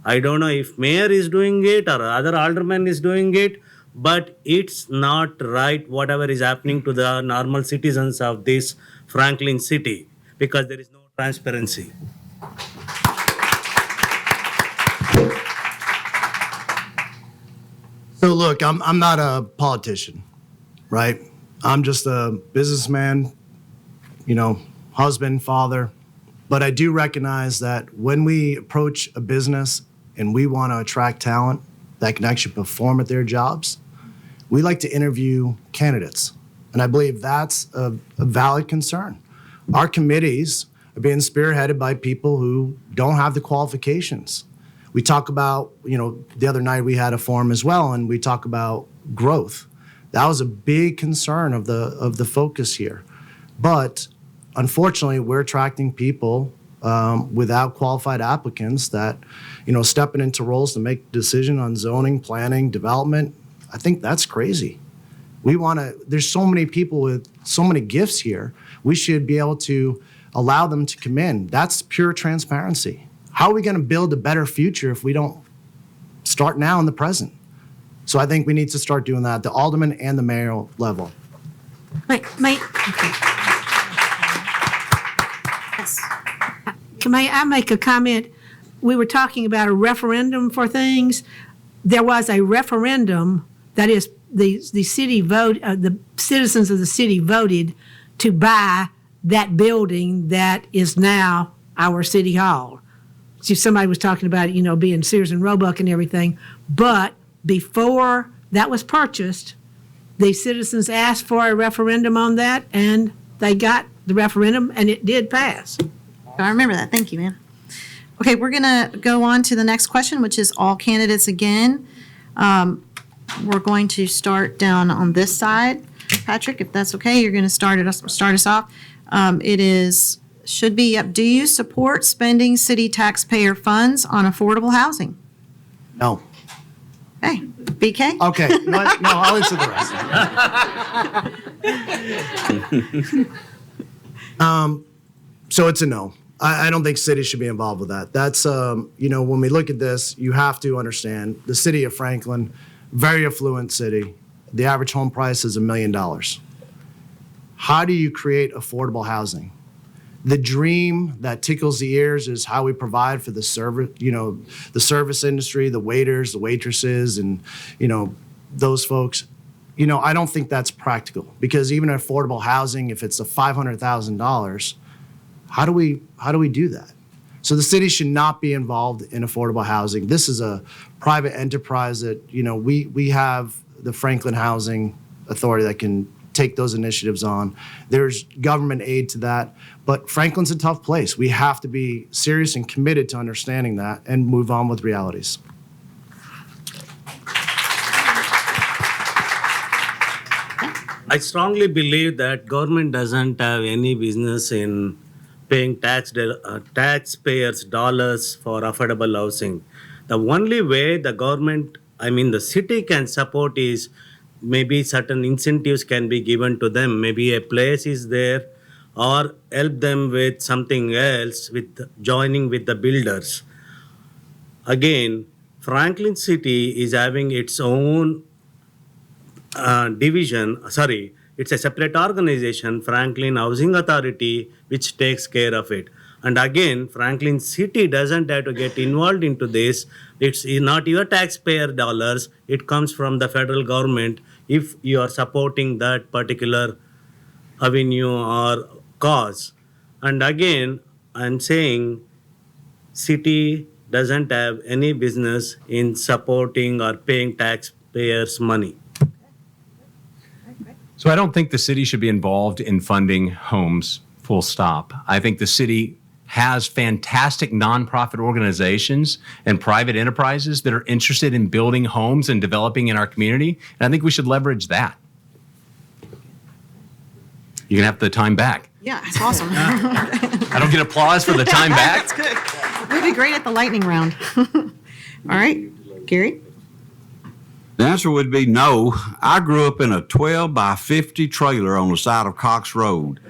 [SPEAKER 8] I don't know if mayor is doing it or other alderman is doing it, but it's not right whatever is happening to the normal citizens of this Franklin city, because there is no transparency.
[SPEAKER 9] So look, I'm not a politician, right? I'm just a businessman, husband, father. But I do recognize that when we approach a business and we want to attract talent that can actually perform at their jobs, we like to interview candidates. And I believe that's a valid concern. Our committees are being spearheaded by people who don't have the qualifications. We talk about, the other night we had a forum as well, and we talk about growth. That was a big concern of the focus here. But unfortunately, we're attracting people without qualified applicants that, stepping into roles to make a decision on zoning, planning, development. I think that's crazy. There's so many people with so many gifts here. We should be able to allow them to come in. That's pure transparency. How are we going to build a better future if we don't start now in the present? So I think we need to start doing that at the alderman and the mayoral level.
[SPEAKER 5] May I make a comment? We were talking about a referendum for things. There was a referendum, that is, the city vote. The citizens of the city voted to buy that building that is now our city hall. See, somebody was talking about, being Sears and Roebuck and everything, but before that was purchased, the citizens asked for a referendum on that, and they got the referendum, and it did pass.
[SPEAKER 2] I remember that. Thank you, man. Okay, we're going to go on to the next question, which is all candidates again. We're going to start down on this side. Patrick, if that's okay, you're going to start us off. Should be up. Do you support spending city taxpayer funds on affordable housing?
[SPEAKER 9] No.
[SPEAKER 2] Okay, BK?
[SPEAKER 9] Okay, no, I'll answer the rest. So it's a no. I don't think cities should be involved with that. That's, when we look at this, you have to understand the city of Franklin, very affluent city. The average home price is $1 million. How do you create affordable housing? The dream that tickles the ears is how we provide for the service industry, the waiters, the waitresses, and, those folks. I don't think that's practical, because even affordable housing, if it's $500,000, how do we do that? So the city should not be involved in affordable housing. This is a private enterprise that, we have the Franklin Housing Authority that can take those initiatives on. There's government aid to that, but Franklin's a tough place. We have to be serious and committed to understanding that and move on with realities.
[SPEAKER 8] I strongly believe that government doesn't have any business in paying taxpayers' dollars for affordable housing. The only way the city can support is maybe certain incentives can be given to them. Maybe a place is there, or help them with something else, with joining with the builders. Again, Franklin City is having its own it's a separate organization, Franklin Housing Authority, which takes care of it. And again, Franklin City doesn't have to get involved into this. It's not your taxpayer dollars. It comes from the federal government if you are supporting that particular avenue or cause. And again, I'm saying city doesn't have any business in supporting or paying taxpayers' money.
[SPEAKER 7] So I don't think the city should be involved in funding homes, full stop. I think the city has fantastic nonprofit organizations and private enterprises that are interested in building homes and developing in our community. And I think we should leverage that. You can have the time back.
[SPEAKER 2] Yeah, it's awesome.
[SPEAKER 7] I don't get applause for the time back.
[SPEAKER 2] That's good. We'd be great at the lightning round. All right, Gary?
[SPEAKER 6] The answer would be no. I grew up in a 12 by 50 trailer on the side of Cox Road.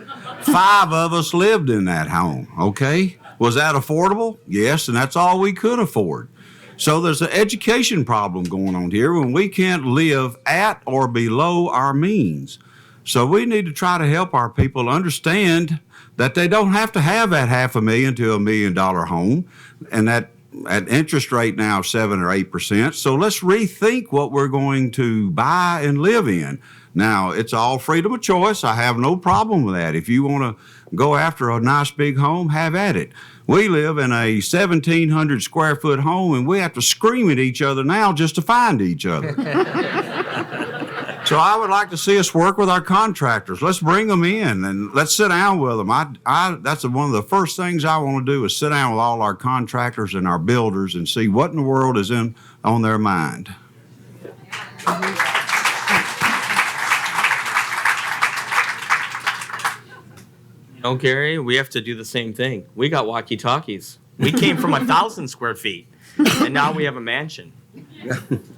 [SPEAKER 6] 5 of us lived in that home, okay? Was that affordable? Yes, and that's all we could afford. So there's an education problem going on here when we can't live at or below our means. So we need to try to help our people understand that they don't have to have that $500,000 to $1 million home, and that at interest rate now 7 or 8%. So let's rethink what we're going to buy and live in. Now, it's all freedom of choice. I have no problem with that. If you want to go after a nice big home, have at it. We live in a 1,700 square foot home, and we have to scream at each other now just to find each other. So I would like to see us work with our contractors. Let's bring them in and let's sit down with them. That's one of the first things I want to do is sit down with all our contractors and our builders and see what in the world is on their mind.
[SPEAKER 3] Gary, we have to do the same thing. We got walkie-talkies. We came from 1,000 square feet, and now we have a mansion.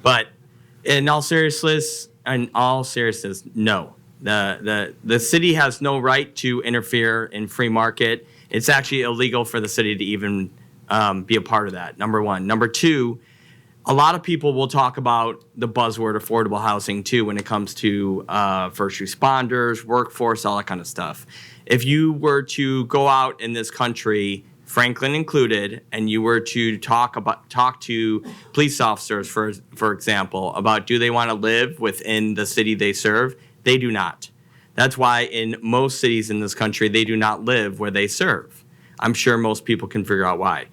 [SPEAKER 3] But in all seriousness, no. The city has no right to interfere in free market. It's actually illegal for the city to even be a part of that, number one. Number two, a lot of people will talk about the buzzword affordable housing too when it comes to first responders, workforce, all that kind of stuff. If you were to go out in this country, Franklin included, and you were to talk to police officers, for example, about do they want to live within the city they serve, they do not. That's why in most cities in this country, they do not live where they serve. I'm sure most people can figure out why.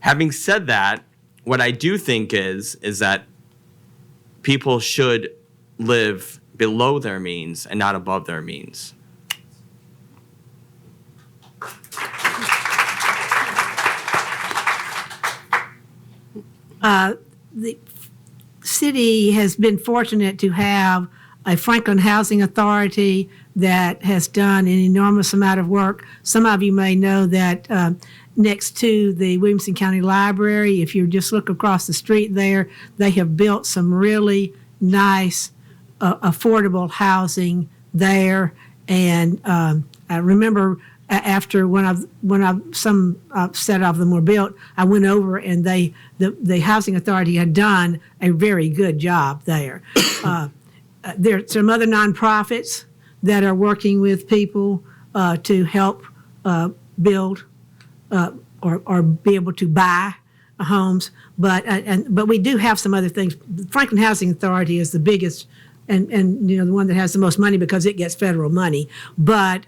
[SPEAKER 3] Having said that, what I do think is that people should live below their means and not above their means.
[SPEAKER 5] The city has been fortunate to have a Franklin Housing Authority that has done an enormous amount of work. Some of you may know that next to the Williamson County Library, if you just look across the street there, they have built some really nice affordable housing there. And I remember after some set of them were built, I went over and the Housing Authority had done a very good job there. There are some other nonprofits that are working with people to help build or be able to buy homes, but we do have some other things. Franklin Housing Authority is the biggest and the one that has the most money because it gets federal money. But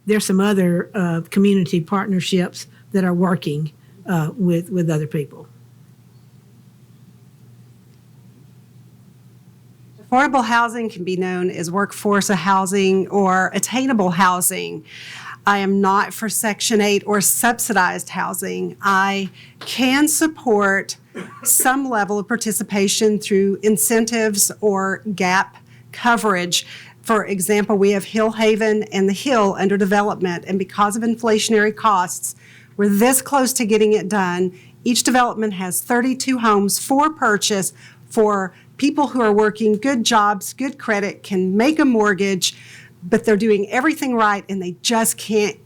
[SPEAKER 5] there's some other community partnerships that are working with other people.
[SPEAKER 4] Affordable housing can be known as workforce housing or attainable housing. I am not for Section 8 or subsidized housing. I can support some level of participation through incentives or gap coverage. For example, we have Hill Haven and the Hill under development, and because of inflationary costs, we're this close to getting it done. Each development has 32 homes for purchase for people who are working good jobs, good credit, can make a mortgage, but they're doing everything right and they just can't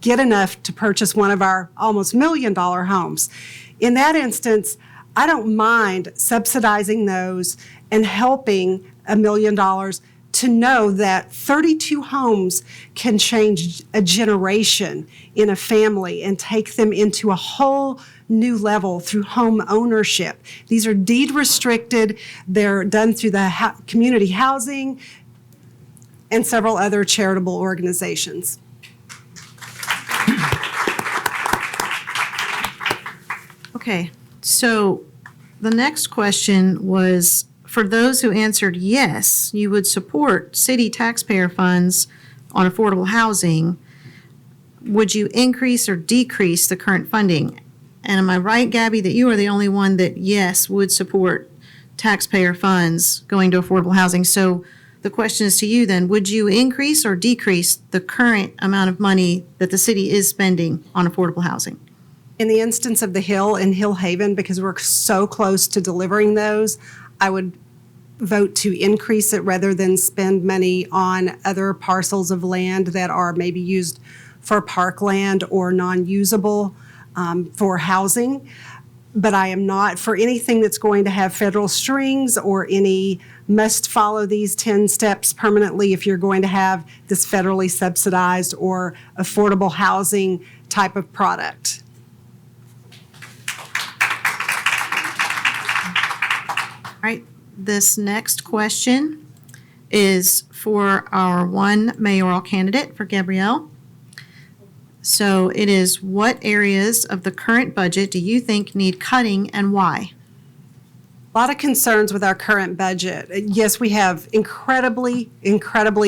[SPEAKER 4] get enough to purchase one of our almost $1 million homes. In that instance, I don't mind subsidizing those and helping $1 million to know that 32 homes can change a generation in a family and take them into a whole new level through home ownership. These are deed restricted. They're done through the community housing and several other charitable organizations.
[SPEAKER 2] Okay, so the next question was, for those who answered yes, you would support city taxpayer funds on affordable housing, would you increase or decrease the current funding? And am I right, Gabby, that you are the only one that, yes, would support taxpayer funds going to affordable housing? So the question is to you then, would you increase or decrease the current amount of money that the city is spending on affordable housing?
[SPEAKER 4] In the instance of the Hill and Hill Haven, because we're so close to delivering those, I would vote to increase it rather than spend money on other parcels of land that are maybe used for parkland or non-usable for housing. But I am not for anything that's going to have federal strings or any must follow these 10 steps permanently if you're going to have this federally subsidized or affordable housing type of product.
[SPEAKER 2] All right, this next question is for our one mayoral candidate, for Gabrielle. So it is, what areas of the current budget do you think need cutting and why?
[SPEAKER 4] A lot of concerns with our current budget. Yes, we have incredibly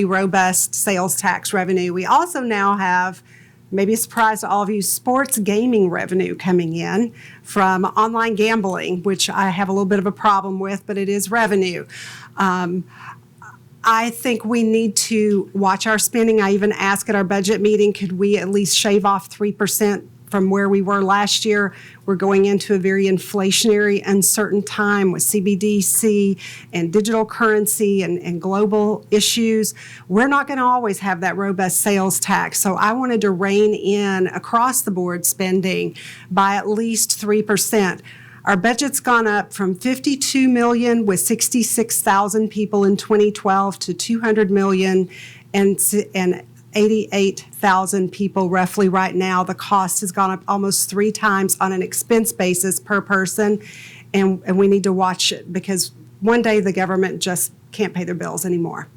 [SPEAKER 4] robust sales tax revenue. We also now have, maybe a surprise to all of you, sports gaming revenue coming in from online gambling, which I have a little bit of a problem with, but it is revenue. I think we need to watch our spending. I even asked at our budget meeting, could we at least shave off 3% from where we were last year? We're going into a very inflationary, uncertain time with CBDC and digital currency and global issues. We're not going to always have that robust sales tax. So I wanted to rein in across the board spending by at least 3%. Our budget's gone up from 52 million with 66,000 people in 2012 to 200 million and 88,000 people roughly right now. The cost has gone up almost 3 times on an expense basis per person, and we need to watch it because one day the government just can't pay their bills anymore.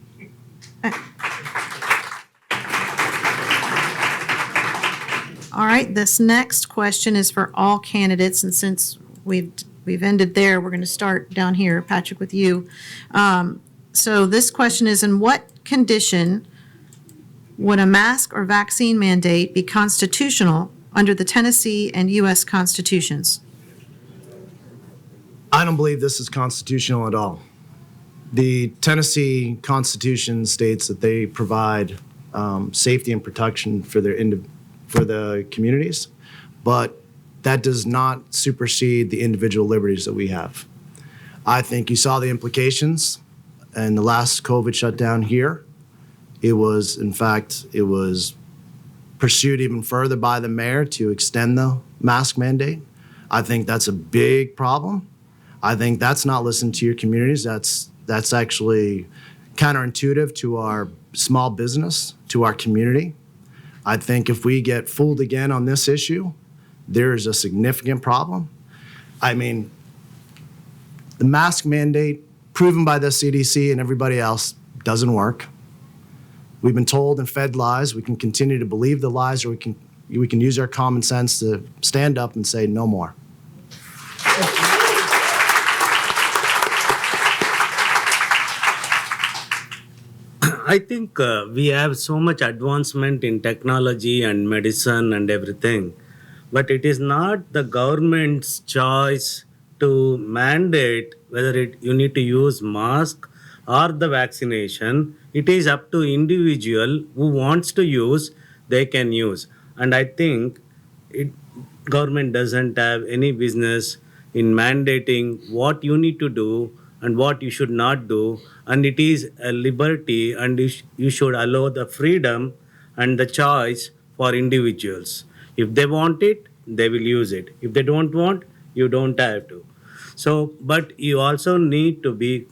[SPEAKER 2] All right, this next question is for all candidates, and since we've ended there, we're going to start down here, Patrick, with you. So this question is, in what condition would a mask or vaccine mandate be constitutional under the Tennessee and U.S. constitutions?
[SPEAKER 9] I don't believe this is constitutional at all. The Tennessee Constitution states that they provide safety and protection for the communities, but that does not supersede the individual liberties that we have. I think you saw the implications in the last COVID shutdown here. It was pursued even further by the mayor to extend the mask mandate. I think that's a big problem. I think that's not listening to your communities. That's actually counterintuitive to our small business, to our community. I think if we get fooled again on this issue, there is a significant problem. I mean, the mask mandate, proven by the CDC and everybody else, doesn't work. We've been told and fed lies. We can continue to believe the lies, or we can use our common sense to stand up and say no more.
[SPEAKER 8] I think we have so much advancement in technology and medicine and everything, but it is not the government's choice to mandate whether you need to use mask or the vaccination. It is up to individual who wants to use, they can use. And I think government doesn't have any business in mandating what you need to do and what you should not do. And it is a liberty, and you should allow the freedom and the choice for individuals. If they want it, they will use it. If they don't want, you don't have to. So, but you also need to be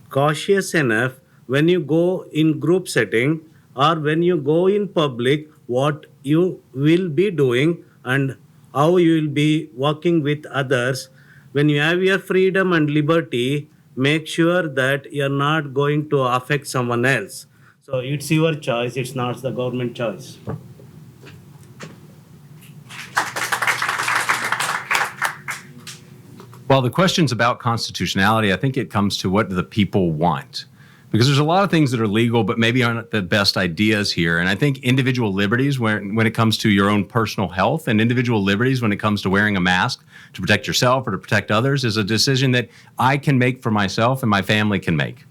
[SPEAKER 8] cautious enough when you go in group setting or when you go in public, what you will be doing and how you will be working with others. When you have your freedom and liberty, make sure that you're not going to affect someone else. So it's your choice, it's not the government choice.
[SPEAKER 7] Well, the question's about constitutionality. I think it comes to what do the people want? Because there's a lot of things that are legal, but maybe aren't the best ideas here. And I think individual liberties when it comes to your own personal health, and individual liberties when it comes to wearing a mask to protect yourself or to protect others, is a decision that I can make for myself and my family can make.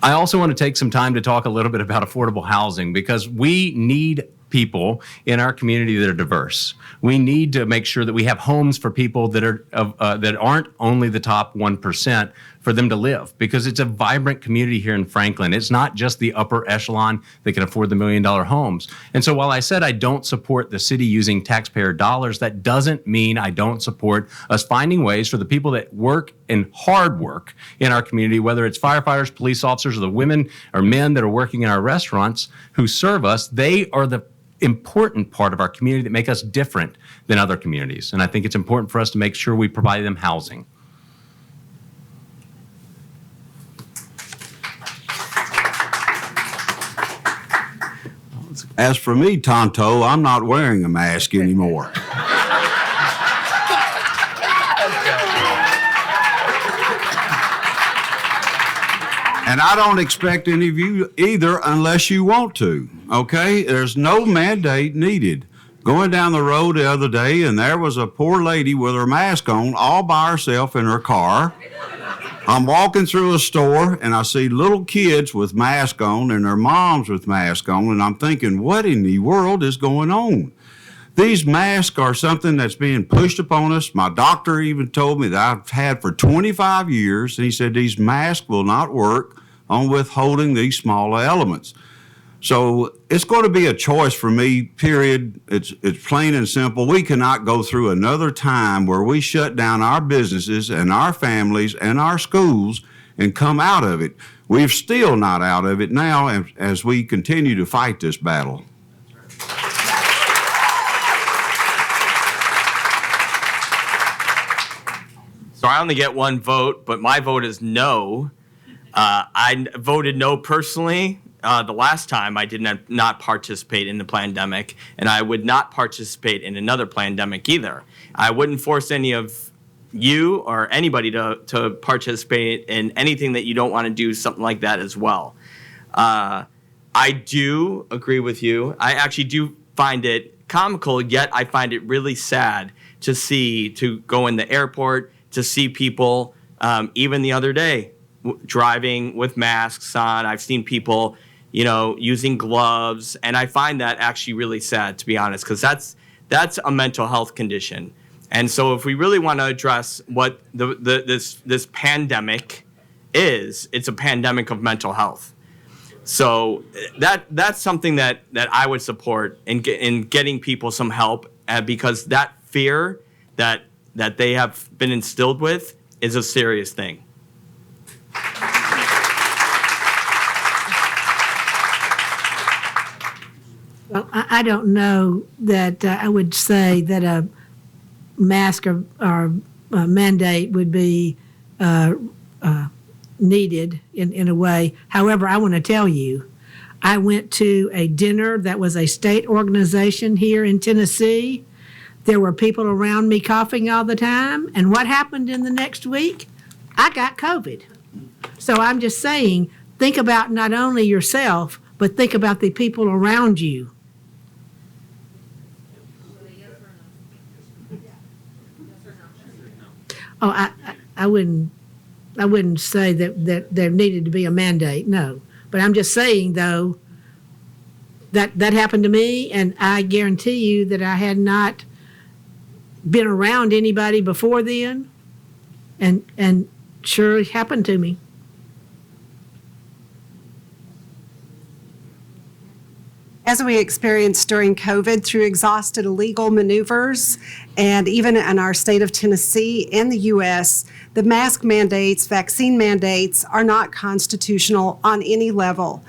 [SPEAKER 7] I also want to take some time to talk a little bit about affordable housing, because we need people in our community that are diverse. We need to make sure that we have homes for people that are that aren't only the top 1%, for them to live, because it's a vibrant community here in Franklin. It's not just the upper echelon that can afford the $1 million homes. And so while I said I don't support the city using taxpayer dollars, that doesn't mean I don't support us finding ways for the people that work and hard work in our community, whether it's firefighters, police officers, or the women or men that are working in our restaurants who serve us. They are the important part of our community that make us different than other communities. And I think it's important for us to make sure we provide them housing.
[SPEAKER 6] As for me, Tonto, I'm not wearing a mask anymore. And I don't expect any of you either unless you want to, okay? There's no mandate needed. Going down the road the other day, and there was a poor lady with her mask on all by herself in her car. I'm walking through a store, and I see little kids with masks on and their moms with masks on, and I'm thinking, what in the world is going on? These masks are something that's being pushed upon us. My doctor even told me that I've had for 25 years, and he said these masks will not work on withholding these smaller elements. So it's going to be a choice for me, period. It's plain and simple. We cannot go through another time where we shut down our businesses and our families and our schools and come out of it. We're still not out of it now as we continue to fight this battle.
[SPEAKER 3] So I only get one vote, but my vote is no. I voted no personally the last time I did not participate in the pandemic, and I would not participate in another pandemic either. I wouldn't force any of you or anybody to participate in anything that you don't want to do something like that as well. I do agree with you. I actually do find it comical, yet I find it really sad to go in the airport, to see people, even the other day, driving with masks on. I've seen people, using gloves, and I find that actually really sad, to be honest, because that's a mental health condition. And so if we really want to address what this pandemic is, it's a pandemic of mental health. So that's something that I would support in getting people some help, because that fear that they have been instilled with is a serious thing.
[SPEAKER 5] Well, I don't know that I would say that a mask or a mandate would be needed in a way. However, I want to tell you, I went to a dinner that was a state organization here in Tennessee. There were people around me coughing all the time. And what happened in the next week? I got COVID. So I'm just saying, think about not only yourself, but think about the people around you. Oh, I wouldn't say that there needed to be a mandate, no. But I'm just saying, though, that happened to me, and I guarantee you that I had not been around anybody before then, and sure it happened to me.
[SPEAKER 4] As we experienced during COVID through exhausted legal maneuvers, and even in our state of Tennessee and the U.S., the mask mandates, vaccine mandates are not constitutional on any level.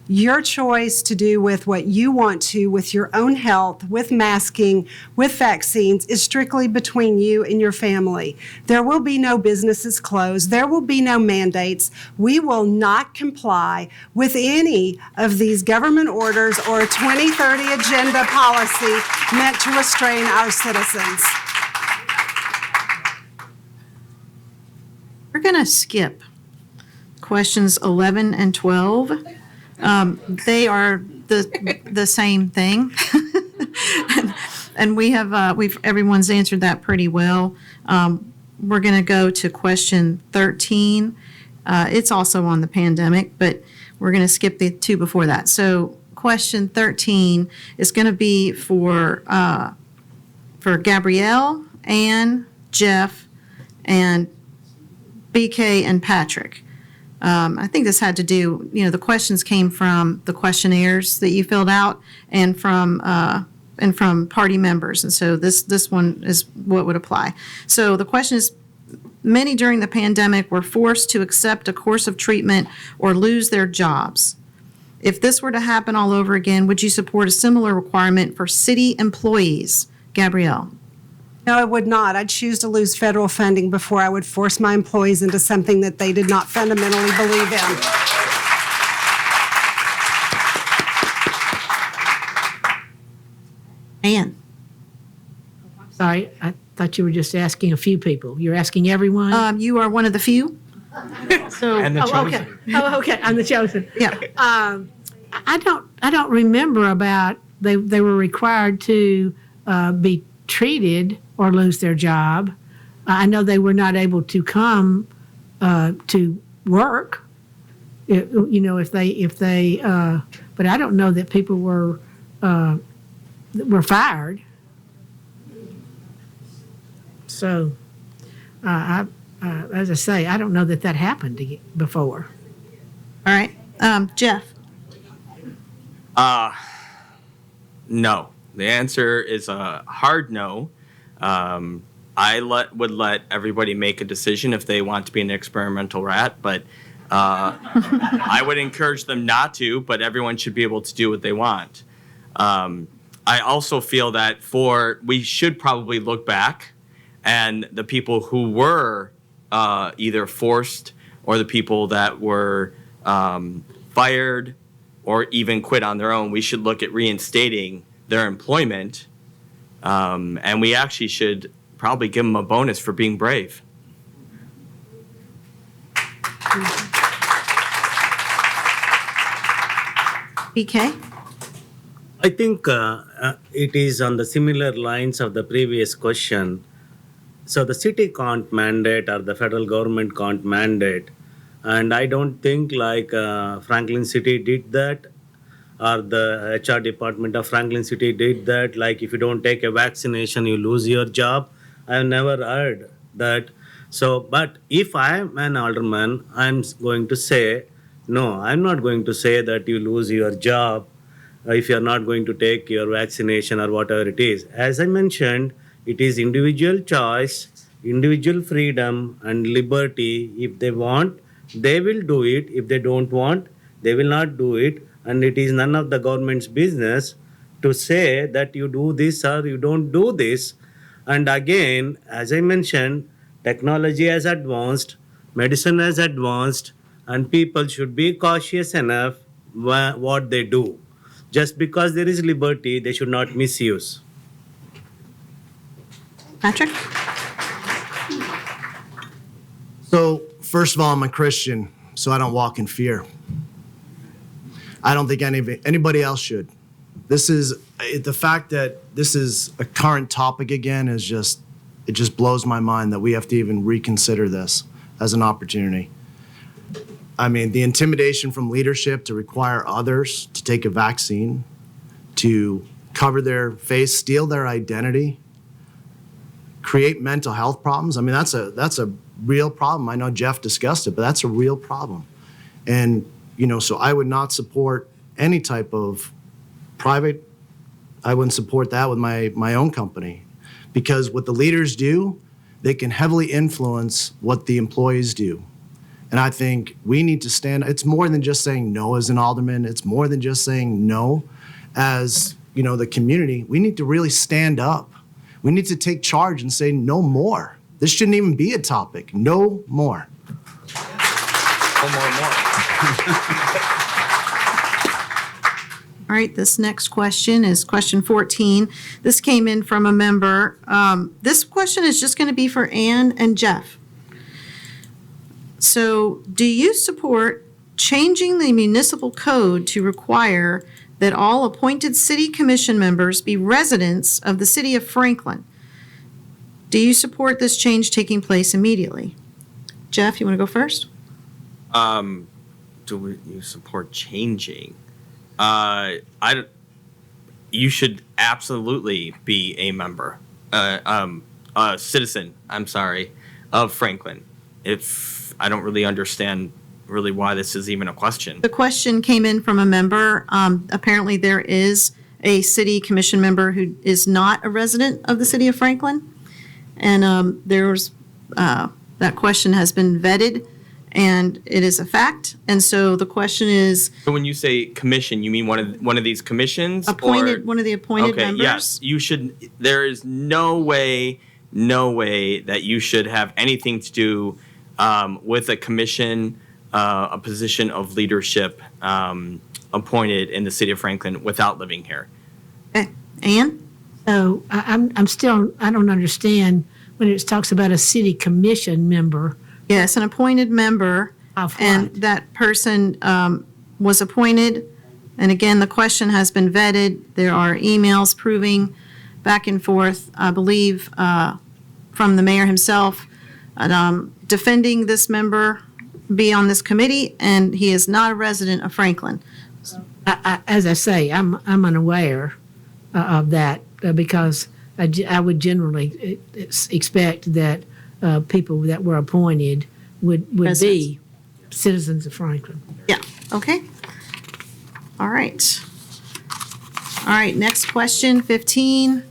[SPEAKER 4] Your choice to do with what you want to with your own health, with masking, with vaccines is strictly between you and your family. There will be no businesses closed. There will be no mandates. We will not comply with any of these government orders or a 2030 agenda policy meant to restrain our citizens.
[SPEAKER 2] We're going to skip questions 11 and 12. They are the same thing. and everyone's answered that pretty well. We're going to go to question 13. It's also on the pandemic, but we're going to skip the two before that. So question 13 is going to be for Gabrielle, Ann, Jeff, and BK and Patrick. I think this had to do, the questions came from the questionnaires that you filled out and from party members. And so this one is what would apply. So the question is, many during the pandemic were forced to accept a course of treatment or lose their jobs. If this were to happen all over again, would you support a similar requirement for city employees? Gabrielle.
[SPEAKER 4] No, I would not. I'd choose to lose federal funding before I would force my employees into something that they did not fundamentally believe in.
[SPEAKER 2] Ann.
[SPEAKER 5] Sorry, I thought you were just asking a few people. You're asking everyone?
[SPEAKER 2] You are one of the few. So,
[SPEAKER 3] And the chosen.
[SPEAKER 5] Okay. Oh, okay. I'm the chosen.
[SPEAKER 2] yeah.
[SPEAKER 5] I don't remember about they were required to be treated or lose their job. I know they were not able to come to work. If they but I don't know that people were fired. So, as I say, I don't know that happened before.
[SPEAKER 2] All right. Jeff.
[SPEAKER 3] No. The answer is a hard no. I would let everybody make a decision if they want to be an experimental rat, but I would encourage them not to, but everyone should be able to do what they want. I also feel that we should probably look back, and the people who were either forced or the people that were fired or even quit on their own, we should look at reinstating their employment. And we actually should probably give them a bonus for being brave.
[SPEAKER 2] BK?
[SPEAKER 8] I think it is on the similar lines of the previous question. So the city can't mandate or the federal government can't mandate. And I don't think like Franklin City did that or the HR department of Franklin City did that. Like if you don't take a vaccination, you lose your job. I've never heard that. So, but if I'm an alderman, I'm going to say, no, I'm not going to say that you lose your job if you're not going to take your vaccination or whatever it is. As I mentioned, it is individual choice, individual freedom and liberty. If they want, they will do it. If they don't want, they will not do it. And it is none of the government's business to say that you do this or you don't do this. And again, as I mentioned, technology has advanced, medicine has advanced, and people should be cautious enough what they do. Just because there is liberty, they should not misuse.
[SPEAKER 2] Patrick?
[SPEAKER 9] So, first of all, I'm a Christian, so I don't walk in fear. I don't think anybody else should. This is the fact that this is a current topic again is just blows my mind that we have to even reconsider this as an opportunity. I mean, the intimidation from leadership to require others to take a vaccine, to cover their face, steal their identity, create mental health problems. I mean, that's a real problem. I know Jeff discussed it, but that's a real problem. And, so I would not support any type of private, I wouldn't support that with my own company. Because what the leaders do, they can heavily influence what the employees do. And I think we need to stand, it's more than just saying no as an alderman, it's more than just saying no as, the community. We need to really stand up. We need to take charge and say no more. This shouldn't even be a topic. No more.
[SPEAKER 3] No more.
[SPEAKER 2] All right, this next question is question 14. This came in from a member. This question is just going to be for Ann and Jeff. So, do you support changing the municipal code to require that all appointed city commission members be residents of the city of Franklin? Do you support this change taking place immediately? Jeff, you want to go first?
[SPEAKER 3] Do you support changing? You should absolutely be a member, a citizen, of Franklin. If I don't really understand why this is even a question.
[SPEAKER 2] The question came in from a member. Apparently there is a city commission member who is not a resident of the city of Franklin. And that question has been vetted and it is a fact. And so the question is.
[SPEAKER 3] So when you say commission, you mean one of these commissions?
[SPEAKER 2] One of the appointed
[SPEAKER 3] okay,
[SPEAKER 2] members?
[SPEAKER 3] Yes, you should. There is no way that you should have anything to do with a commission, a position of leadership appointed in the city of Franklin without living here.
[SPEAKER 2] Okay. Ann?
[SPEAKER 10] So I'm still, I don't understand when it talks about a city commission member.
[SPEAKER 2] Yes, an appointed member.
[SPEAKER 10] Of what?
[SPEAKER 2] And that person was appointed. And again, the question has been vetted. There are emails proving back and forth, I believe, from the mayor himself, defending this member be on this committee, and he is not a resident of Franklin.
[SPEAKER 10] As I say, I'm unaware of that because I would generally expect that people that were appointed would be citizens of Franklin.
[SPEAKER 2] Yeah, okay. All right. All right, next question, 15.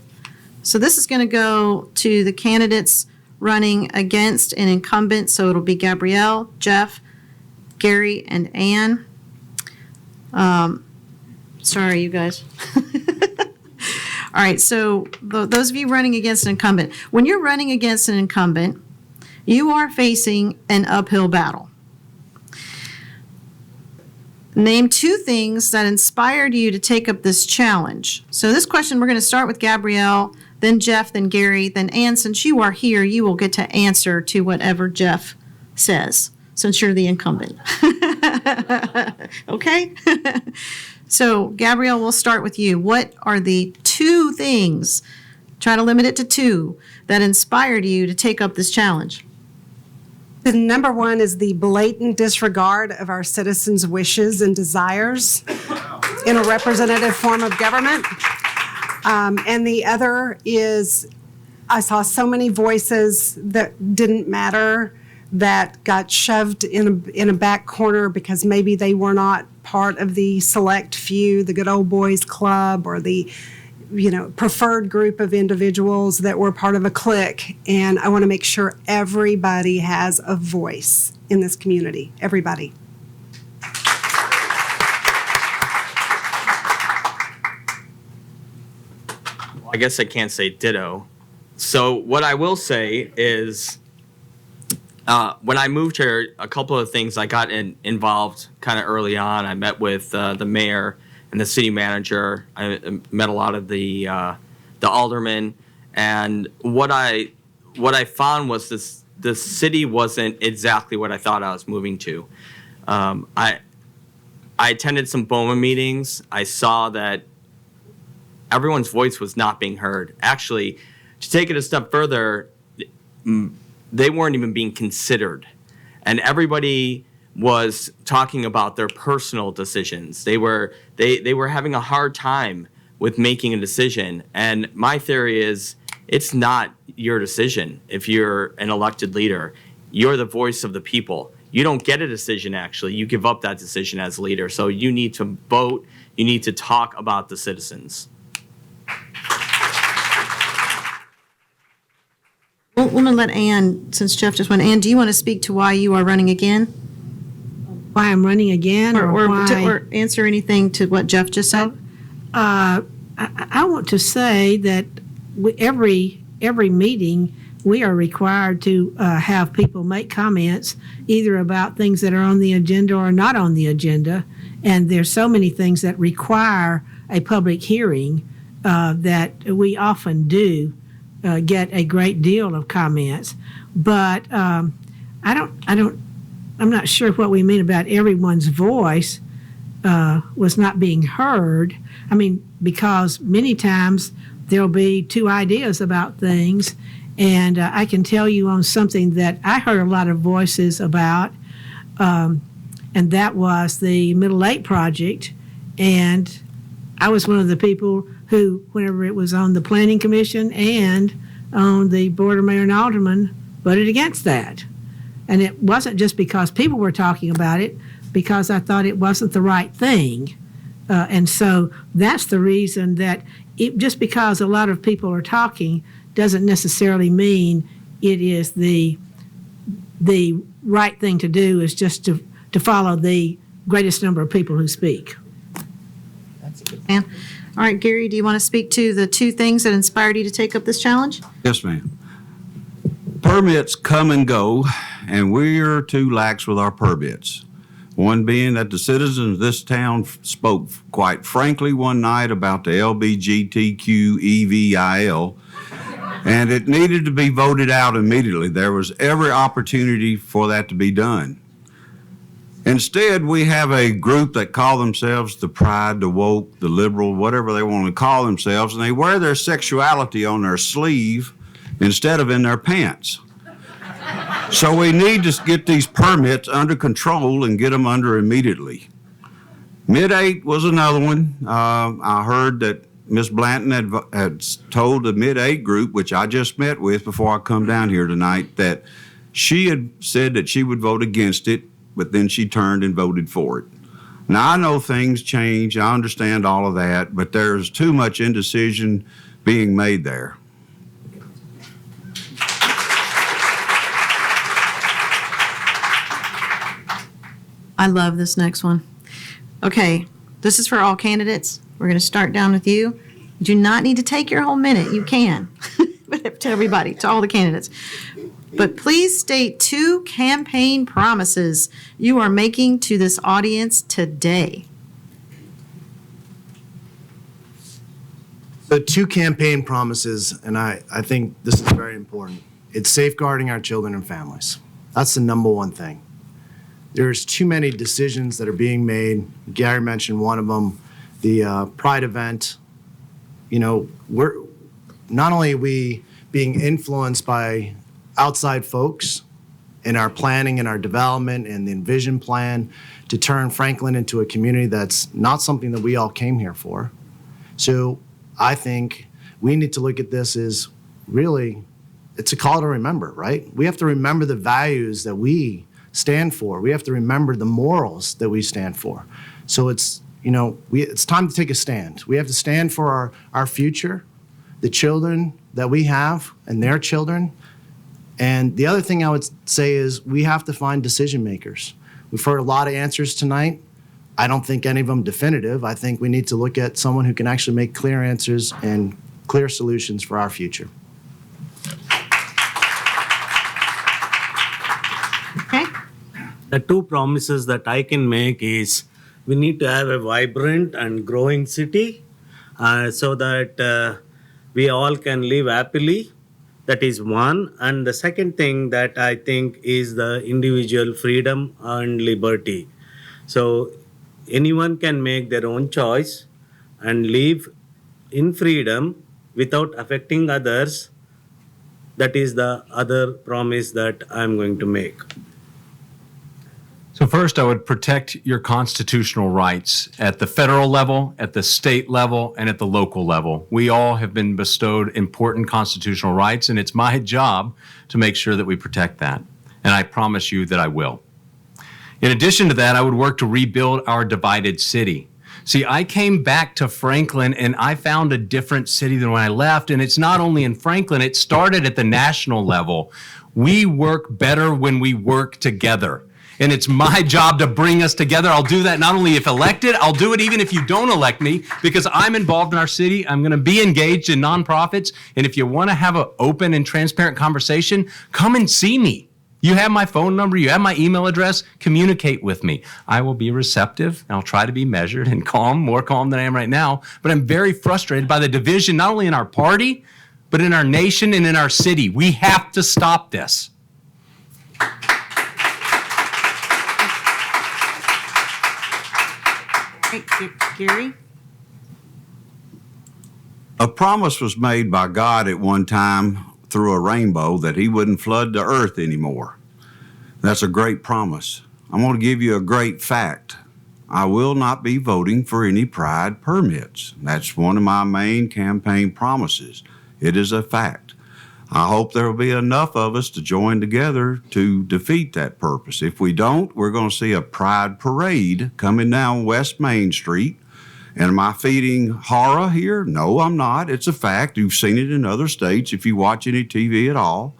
[SPEAKER 2] So this is going to go to the candidates running against an incumbent. So it'll be Gabrielle, Jeff, Gary, and Ann. Sorry, you guys. All right, so those of you running against an incumbent, when you're running against an incumbent, you are facing an uphill battle. Name 2 things that inspired you to take up this challenge. So this question, we're going to start with Gabrielle, then Jeff, then Gary, then Ann. Since you are here, you will get to answer to whatever Jeff says, since you're the incumbent. Okay? So Gabrielle, we'll start with you. What are the 2 things, try to limit it to 2, that inspired you to take up this challenge?
[SPEAKER 11] The number one is the blatant disregard of our citizens' wishes and desires in a representative form of government. And the other is I saw so many voices that didn't matter that got shoved in a back corner because maybe they were not part of the select few, the good old boys club, or the preferred group of individuals that were part of a clique. And I want to make sure everybody has a voice in this community. Everybody.
[SPEAKER 3] I guess I can't say ditto. So what I will say is, when I moved here, a couple of things I got involved kind of early on. I met with the mayor and the city manager. I met a lot of the aldermen, and what I found was the city wasn't exactly what I thought I was moving to. I attended some BOMA meetings. I saw that everyone's voice was not being heard. Actually, to take it a step further, they weren't even being considered, and everybody was talking about their personal decisions. They were having a hard time with making a decision. And my theory is it's not your decision if you're an elected leader. You're the voice of the people. You don't get a decision, actually. You give up that decision as leader. So you need to vote. You need to talk about the citizens.
[SPEAKER 2] Well, I'm going to let Ann, since Jeff just went. Ann, do you want to speak to why you are running again?
[SPEAKER 10] Why I'm running again, or why?
[SPEAKER 2] Or answer anything to what Jeff just said?
[SPEAKER 10] I want to say that every meeting, we are required to have people make comments either about things that are on the agenda or not on the agenda. And there's so many things that require a public hearing that we often do get a great deal of comments. But I'm not sure what we mean about everyone's voice was not being heard. I mean, because many times there'll be 2 ideas about things, and I can tell you on something that I heard a lot of voices about, and that was the Middle Lake project. And I was one of the people who, whenever it was on the Planning Commission and on the Board of Mayor and Aldermen, voted against that. And it wasn't just because people were talking about it, because I thought it wasn't the right thing. And so that's the reason that just because a lot of people are talking doesn't necessarily mean it is the right thing to do, is just to follow the greatest number of people who speak.
[SPEAKER 2] Ann? All right, Gary, do you want to speak to the 2 things that inspired you to take up this challenge?
[SPEAKER 6] Yes, ma'am. Permits come and go, and we're too lax with our permits. One being that the citizens of this town spoke quite frankly one night about the LBGTQ EVIL, and it needed to be voted out immediately. There was every opportunity for that to be done. Instead, we have a group that call themselves the Pride, the Woke, the Liberal, whatever they want to call themselves, and they wear their sexuality on their sleeve instead of in their pants. So we need to get these permits under control and get them under immediately. Mid-8 was another one. I heard that Ms. Blanton had told the Mid-8 group, which I just met with before I come down here tonight, that she had said that she would vote against it, but then she turned and voted for it. Now, I know things change. I understand all of that, but there's too much indecision being made there.
[SPEAKER 2] I love this next one. Okay, this is for all candidates. We're going to start down with you. You do not need to take your whole minute. You can. But to everybody, to all the candidates. But please state 2 campaign promises you are making to this audience today.
[SPEAKER 9] So 2 campaign promises, and I think this is very important. It's safeguarding our children and families. That's the number one thing. There's too many decisions that are being made. Gary mentioned one of them, the Pride event. You know, we're not only are we being influenced by outside folks in our planning and our development and the Envision plan to turn Franklin into a community that's not something that we all came here for. So I think we need to look at this as really, it's a call to remember, right? We have to remember the values that we stand for. We have to remember the morals that we stand for. So it's, you know, it's time to take a stand. We have to stand for our future, the children that we have and their children. And the other thing I would say is we have to find decision makers. We've heard a lot of answers tonight. I don't think any of them definitive. I think we need to look at someone who can actually make clear answers and clear solutions for our future.
[SPEAKER 2] Okay?
[SPEAKER 8] The 2 promises that I can make is we need to have a vibrant and growing city so that we all can live happily. That is one. And the second thing that I think is the individual freedom and liberty. So anyone can make their own choice and live in freedom without affecting others. That is the other promise that I'm going to make.
[SPEAKER 7] So first, I would protect your constitutional rights at the federal level, at the state level, and at the local level. We all have been bestowed important constitutional rights, and it's my job to make sure that we protect that. And I promise you that I will. In addition to that, I would work to rebuild our divided city. See, I came back to Franklin and I found a different city than when I left. And it's not only in Franklin, it started at the national level. We work better when we work together. And it's my job to bring us together. I'll do that not only if elected, I'll do it even if you don't elect me, because I'm involved in our city. I'm going to be engaged in nonprofits. And if you want to have an open and transparent conversation, come and see me. You have my phone number, you have my email address, communicate with me. I will be receptive, and I'll try to be measured and calm, more calm than I am right now. But I'm very frustrated by the division, not only in our party, but in our nation and in our city. We have to stop this.
[SPEAKER 2] Hey, Gary?
[SPEAKER 6] A promise was made by God at one time through a rainbow that he wouldn't flood the earth anymore. That's a great promise. I'm going to give you a great fact. I will not be voting for any Pride permits. That's one of my main campaign promises. It is a fact. I hope there will be enough of us to join together to defeat that purpose. If we don't, we're going to see a Pride parade coming down West Main Street. And am I feeding horror here? No, I'm not. It's a fact. You've seen it in other states if you watch any TV at all.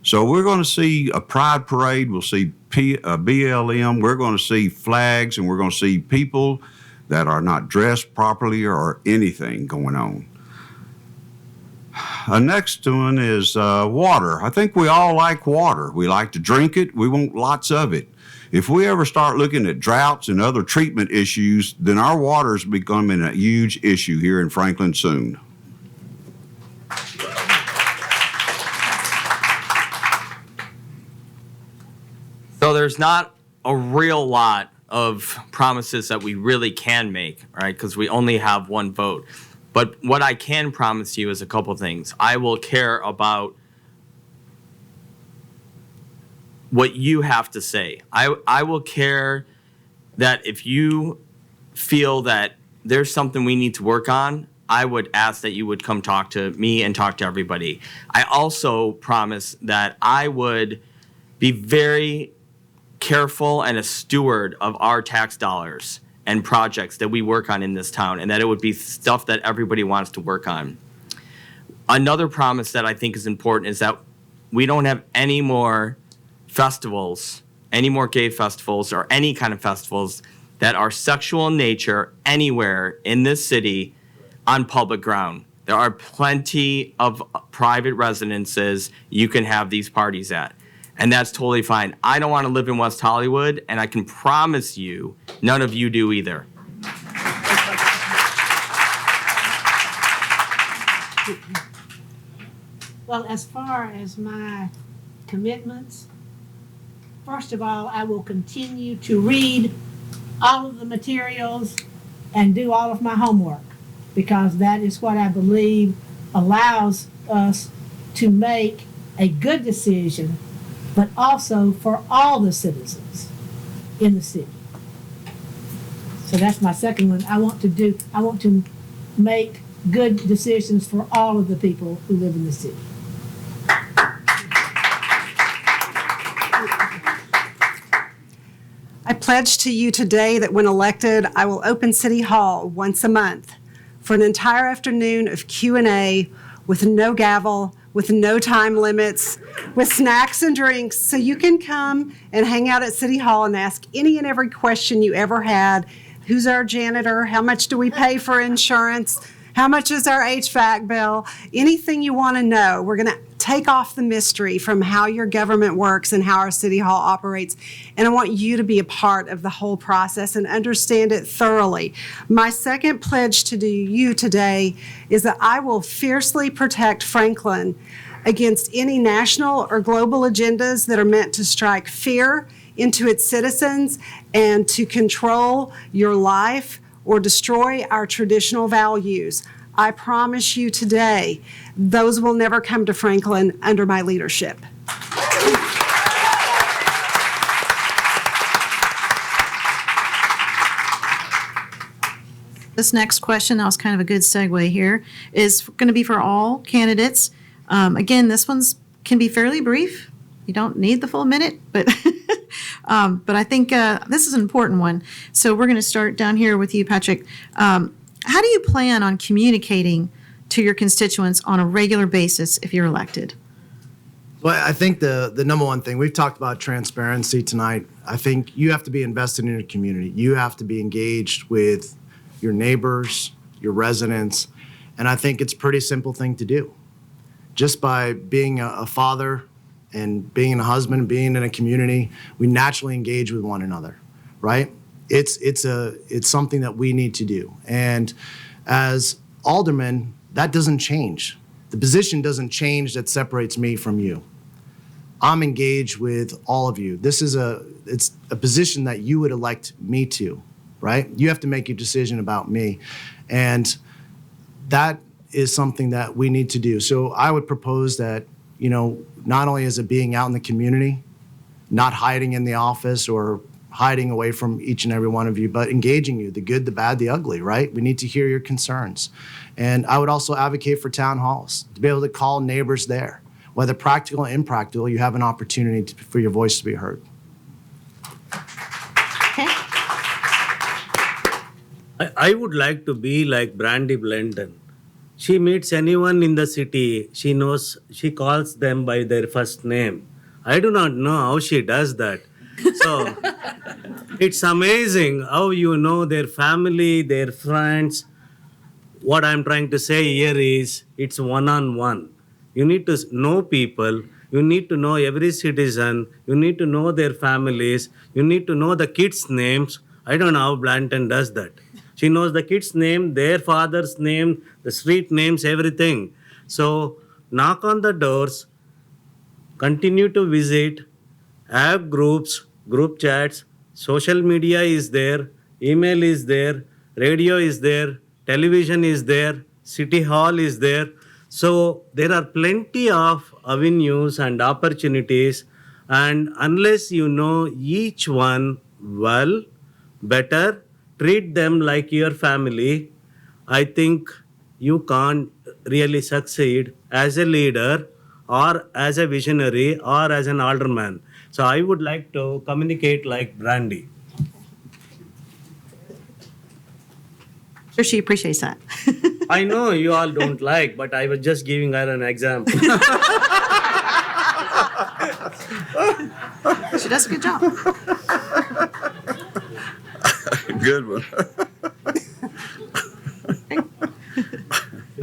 [SPEAKER 6] So we're going to see a Pride parade. We'll see BLM. We're going to see flags, and we're going to see people that are not dressed properly or anything going on. Next one is water. I think we all like water. We like to drink it. We want lots of it. If we ever start looking at droughts and other treatment issues, then our water is becoming a huge issue here in Franklin soon.
[SPEAKER 3] So there's not a real lot of promises that we really can make, right? Because we only have one vote. But what I can promise you is a couple things. I will care about what you have to say. I will care that if you feel that there's something we need to work on, I would ask that you would come talk to me and talk to everybody. I also promise that I would be very careful and a steward of our tax dollars and projects that we work on in this town, and that it would be stuff that everybody wants to work on. Another promise that I think is important is that we don't have any more festivals, any more gay festivals or any kind of festivals that are sexual in nature anywhere in this city on public ground. There are plenty of private residences you can have these parties at. And that's totally fine. I don't want to live in West Hollywood, and I can promise you, none of you do either.
[SPEAKER 10] Well, as far as my commitments, first of all, I will continue to read all of the materials and do all of my homework, because that is what I believe allows us to make a good decision, but also for all the citizens in the city. So that's my second one. I want to make good decisions for all of the people who live in the city.
[SPEAKER 11] I pledge to you today that when elected, I will open City Hall once a month for an entire afternoon of Q&A with no gavel, with no time limits, with snacks and drinks, so you can come and hang out at City Hall and ask any and every question you ever had. Who's our janitor? How much do we pay for insurance? How much is our HVAC bill? Anything you want to know. We're going to take off the mystery from how your government works and how our City Hall operates. And I want you to be a part of the whole process and understand it thoroughly. My second pledge to you today is that I will fiercely protect Franklin against any national or global agendas that are meant to strike fear into its citizens and to control your life or destroy our traditional values. I promise you today, those will never come to Franklin under my leadership.
[SPEAKER 2] This next question, that was kind of a good segue here, is going to be for all candidates. Again, this one's can be fairly brief. You don't need the full minute, but but I think this is an important one. So we're going to start down here with you, Patrick. How do you plan on communicating to your constituents on a regular basis if you're elected?
[SPEAKER 9] Well, I think the number one thing, we've talked about transparency tonight. I think you have to be invested in your community. You have to be engaged with your neighbors, your residents, and I think it's a pretty simple thing to do. Just by being a father and being a husband, being in a community, we naturally engage with one another, right? It's something that we need to do. And as alderman, that doesn't change. The position doesn't change that separates me from you. I'm engaged with all of you. It's a position that you would elect me to, right? You have to make your decision about me. And that is something that we need to do. So I would propose that, not only is it being out in the community, not hiding in the office or hiding away from each and every one of you, but engaging you, the good, the bad, the ugly, right? We need to hear your concerns. And I would also advocate for town halls, to be able to call neighbors there. Whether practical or impractical, you have an opportunity for your voice to be heard.
[SPEAKER 2] Okay.
[SPEAKER 8] I would like to be like Brandy Blenton. She meets anyone in the city, she calls them by their first name. I do not know how she does that. So it's amazing how you know their family, their friends. What I'm trying to say here is it's one-on-one. You need to know people. You need to know every citizen. You need to know their families. You need to know the kids' names. I don't know how Blanton does that. She knows the kids' name, their father's name, the street names, everything. So knock on the doors, continue to visit, have groups, group chats, social media is there, email is there, radio is there, television is there, city hall is there. So there are plenty of avenues and opportunities, and unless you know each one well, better, treat them like your family, I think you can't really succeed as a leader or as a visionary or as an alderman. So I would like to communicate like Brandy.
[SPEAKER 2] Sure, she appreciates that.
[SPEAKER 8] I know you all don't like, but I was just giving her an example.
[SPEAKER 2] She does a good job.
[SPEAKER 6] Good one.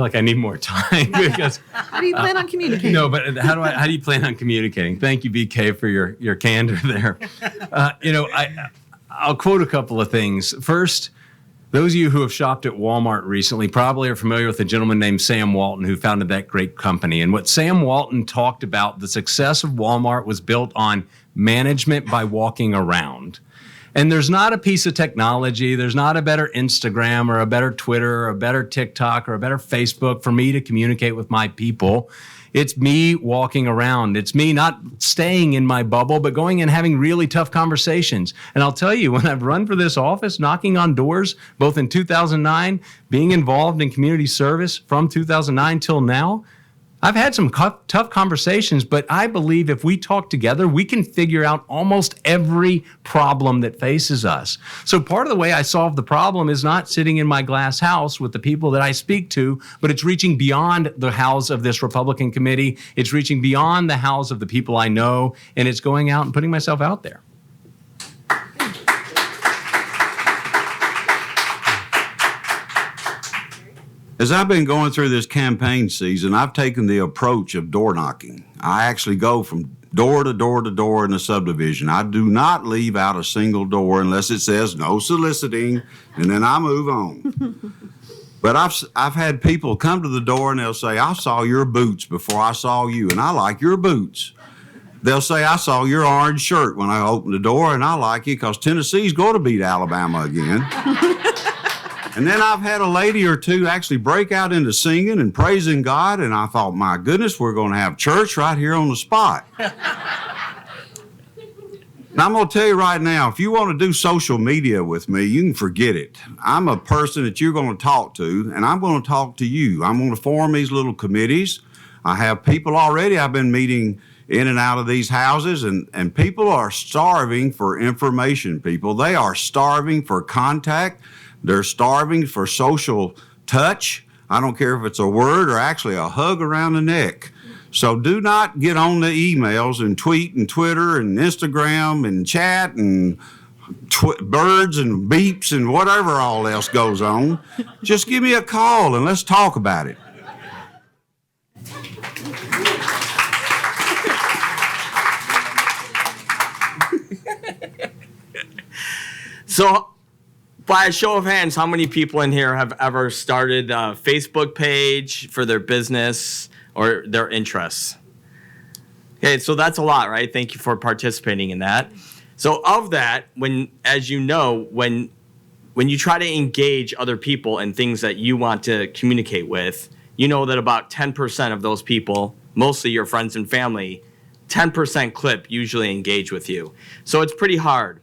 [SPEAKER 7] feel like I need more time because
[SPEAKER 2] How do you plan on communicating?
[SPEAKER 7] no, but how do you plan on communicating? Thank you, BK, for your candor there. I'll quote a couple of things. First, those of you who have shopped at Walmart recently probably are familiar with a gentleman named Sam Walton who founded that great company. And what Sam Walton talked about, the success of Walmart was built on management by walking around. And there's not a piece of technology, there's not a better Instagram or a better Twitter or a better TikTok or a better Facebook for me to communicate with my people. It's me walking around. It's me not staying in my bubble, but going and having really tough conversations. And I'll tell you, when I've run for this office, knocking on doors, both in 2009, being involved in community service from 2009 till now, I've had some tough conversations, but I believe if we talk together, we can figure out almost every problem that faces us. So part of the way I solve the problem is not sitting in my glass house with the people that I speak to, but it's reaching beyond the house of this Republican committee. It's reaching beyond the house of the people I know, and it's going out and putting myself out there.
[SPEAKER 6] As I've been going through this campaign season, I've taken the approach of door knocking. I actually go from door to door to door in the subdivision. I do not leave out a single door unless it says no soliciting, and then I move on. But I've had people come to the door and they'll say, I saw your boots before I saw you, and I like your boots. They'll say, I saw your orange shirt when I opened the door, and I like it because Tennessee's going to beat Alabama again. And then I've had a lady or two actually break out into singing and praising God, and I thought, my goodness, we're going to have church right here on the spot. Now, I'm going to tell you right now, if you want to do social media with me, you can forget it. I'm a person that you're going to talk to, and I'm going to talk to you. I'm going to form these little committees. I have people already I've been meeting in and out of these houses, and people are starving for information, people. They are starving for contact. They're starving for social touch. I don't care if it's a word or actually a hug around the neck. So do not get on the emails and tweet and Twitter and Instagram and chat and birds and beeps and whatever all else goes on. Just give me a call and let's talk about it.
[SPEAKER 3] So, by a show of hands, how many people in here have ever started a Facebook page for their business or their interests? Okay, so that's a lot, right? Thank you for participating in that. So of that, as you know, when you try to engage other people in things that you want to communicate with, you know that about 10% of those people, mostly your friends and family, 10% clip usually engage with you. So it's pretty hard.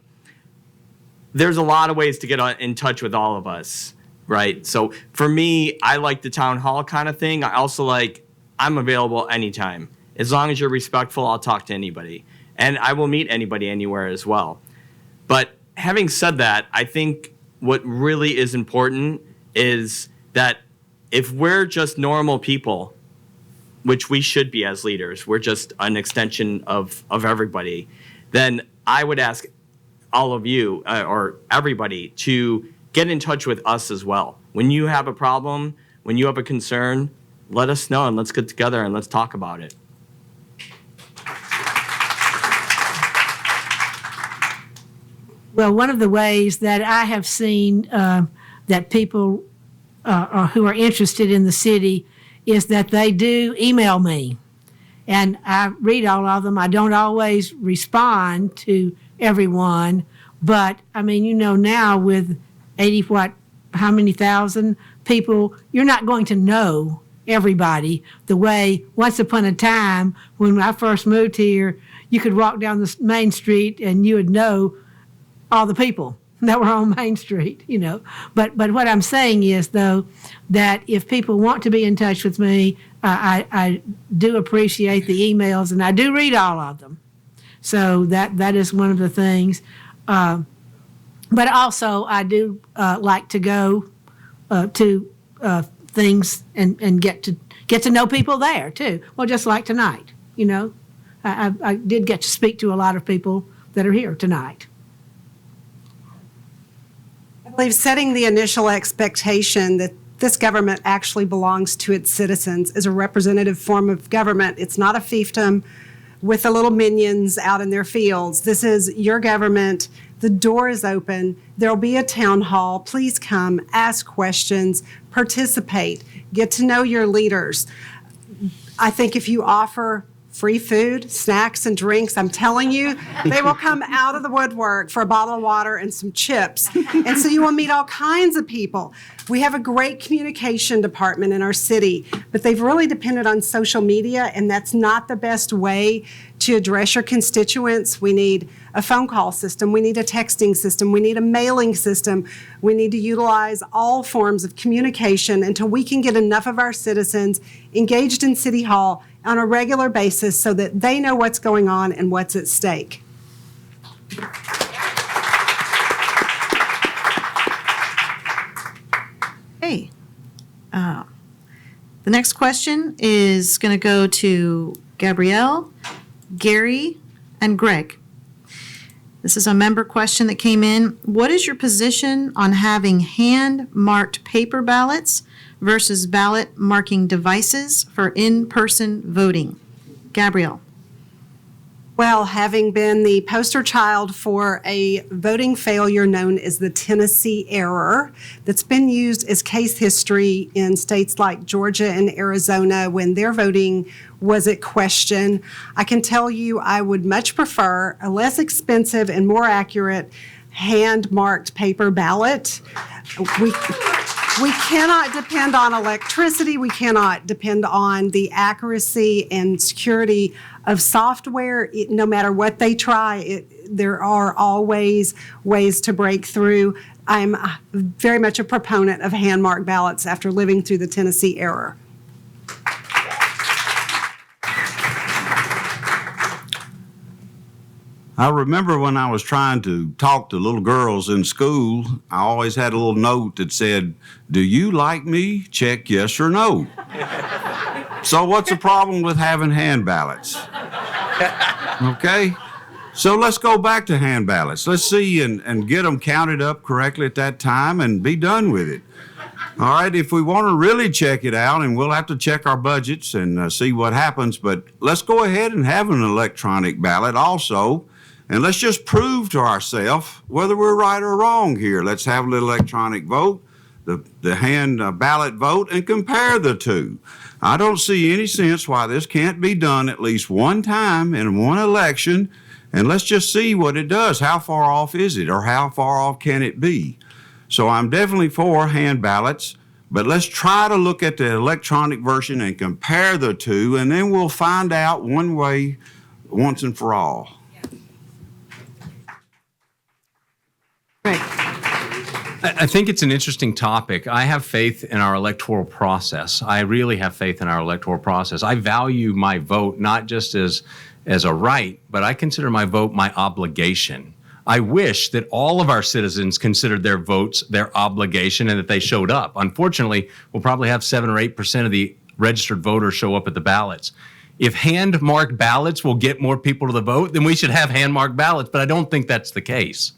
[SPEAKER 3] There's a lot of ways to get in touch with all of us, right? So for me, I like the town hall kind of thing. I also I'm available anytime. As long as you're respectful, I'll talk to anybody. And I will meet anybody anywhere as well. But having said that, I think what really is important is that if we're just normal people, which we should be as leaders, we're just an extension of everybody, then I would ask all of you or everybody to get in touch with us as well. When you have a problem, when you have a concern, let us know and let's get together and let's talk about it.
[SPEAKER 10] Well, one of the ways that I have seen that people who are interested in the city is that they do email me. And I read all of them. I don't always respond to everyone, but I mean, now with 80 how many thousand people, you're not going to know everybody the way once upon a time when I first moved here, you could walk down the main street and you would know all the people that were on Main Street, But what I'm saying is, though, that if people want to be in touch with me, I do appreciate the emails, and I do read all of them. So that is one of the things. But also, I do like to go to things and get to know people there, too. Well, just like tonight, I did get to speak to a lot of people that are here tonight.
[SPEAKER 11] I believe setting the initial expectation that this government actually belongs to its citizens, is a representative form of government. It's not a fiefdom with the little minions out in their fields. This is your government. The door is open. There'll be a town hall. Please come, ask questions, participate, get to know your leaders. I think if you offer free food, snacks, and drinks, I'm telling you, they will come out of the woodwork for a bottle of water and some chips. And so you will meet all kinds of people. We have a great communication department in our city, but they've really depended on social media, and that's not the best way to address your constituents. We need a phone call system. We need a texting system. We need a mailing system. We need to utilize all forms of communication until we can get enough of our citizens engaged in City Hall on a regular basis so that they know what's going on and what's at stake.
[SPEAKER 2] Hey, the next question is going to go to Gabrielle, Gary, and Greg. This is a member question that came in. What is your position on having hand-marked paper ballots versus ballot marking devices for in-person voting? Gabrielle.
[SPEAKER 11] Well, having been the poster child for a voting failure known as the Tennessee error that's been used as case history in states like Georgia and Arizona when their voting was at question, I can tell you I would much prefer a less expensive and more accurate hand-marked paper ballot. We cannot depend on electricity. We cannot depend on the accuracy and security of software. No matter what they try, there are always ways to break through. I'm very much a proponent of hand-marked ballots after living through the Tennessee error.
[SPEAKER 6] I remember when I was trying to talk to little girls in school, I always had a little note that said, "Do you like me? Check yes or no." So what's the problem with having hand ballots? Okay? So let's go back to hand ballots. Let's see and get them counted up correctly at that time and be done with it. All right, if we want to really check it out, and we'll have to check our budgets and see what happens, but let's go ahead and have an electronic ballot also. And let's just prove to ourselves whether we're right or wrong here. Let's have a little electronic vote, the hand ballot vote, and compare the two. I don't see any sense why this can't be done at least one time in one election, and let's just see what it does. How far off is it, or how far off can it be? So I'm definitely for hand ballots, but let's try to look at the electronic version and compare the two, and then we'll find out one way once and for all.
[SPEAKER 2] Greg.
[SPEAKER 7] I think it's an interesting topic. I have faith in our electoral process. I really have faith in our electoral process. I value my vote not just as a right, but I consider my vote my obligation. I wish that all of our citizens considered their votes their obligation and that they showed up. Unfortunately, we'll probably have 7 or 8% of the registered voters show up at the ballots. If hand-marked ballots will get more people to the vote, then we should have hand-marked ballots, but I don't think that's the case.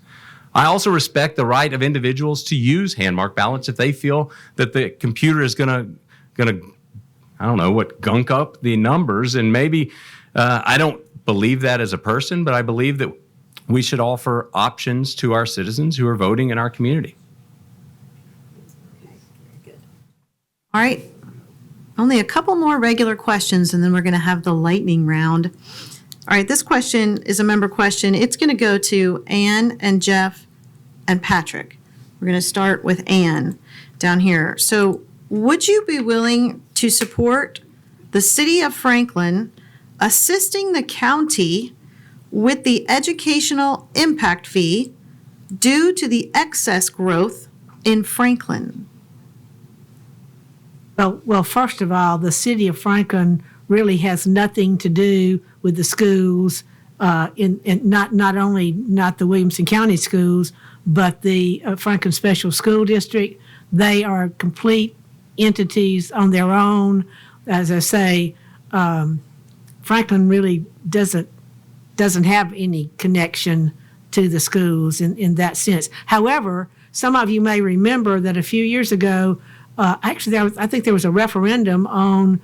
[SPEAKER 7] I also respect the right of individuals to use hand-marked ballots if they feel that the computer is gonna I don't know what, gunk up the numbers, and maybe I don't believe that as a person, but I believe that we should offer options to our citizens who are voting in our community.
[SPEAKER 2] All right. Only a couple more regular questions, and then we're going to have the lightning round. All right, this question is a member question. It's going to go to Ann and Jeff and Patrick. We're going to start with Ann down here. So would you be willing to support the city of Franklin assisting the county with the educational impact fee due to the excess growth in Franklin?
[SPEAKER 10] Well, first of all, the city of Franklin really has nothing to do with the schools, in not only the Williamson County schools, but the Franklin Special School District. They are complete entities on their own. As I say, Franklin really doesn't have any connection to the schools in that sense. However, some of you may remember that a few years ago, actually, I think there was a referendum on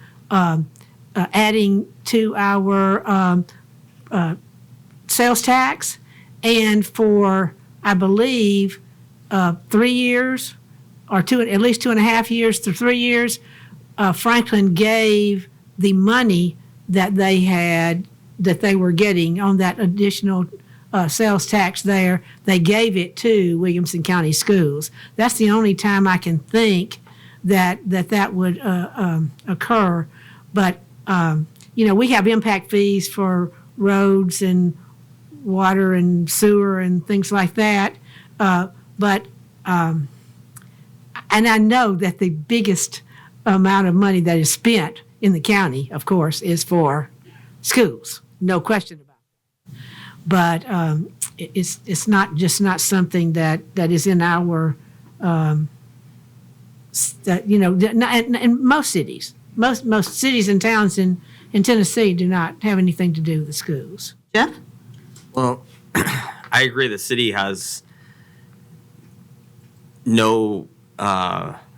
[SPEAKER 10] adding to our sales tax, and for, I believe, 3 years or at least 2.5 years to 3 years, Franklin gave the money that they were getting on that additional sales tax there. They gave it to Williamson County Schools. That's the only time I can think that would occur. But we have impact fees for roads and water and sewer and things like that. And I know that the biggest amount of money that is spent in the county, of course, is for schools. No question about it. But it's not something that is in our in most cities. Most cities and towns in Tennessee do not have anything to do with the schools.
[SPEAKER 2] Jeff?
[SPEAKER 3] Well, I agree. The city has no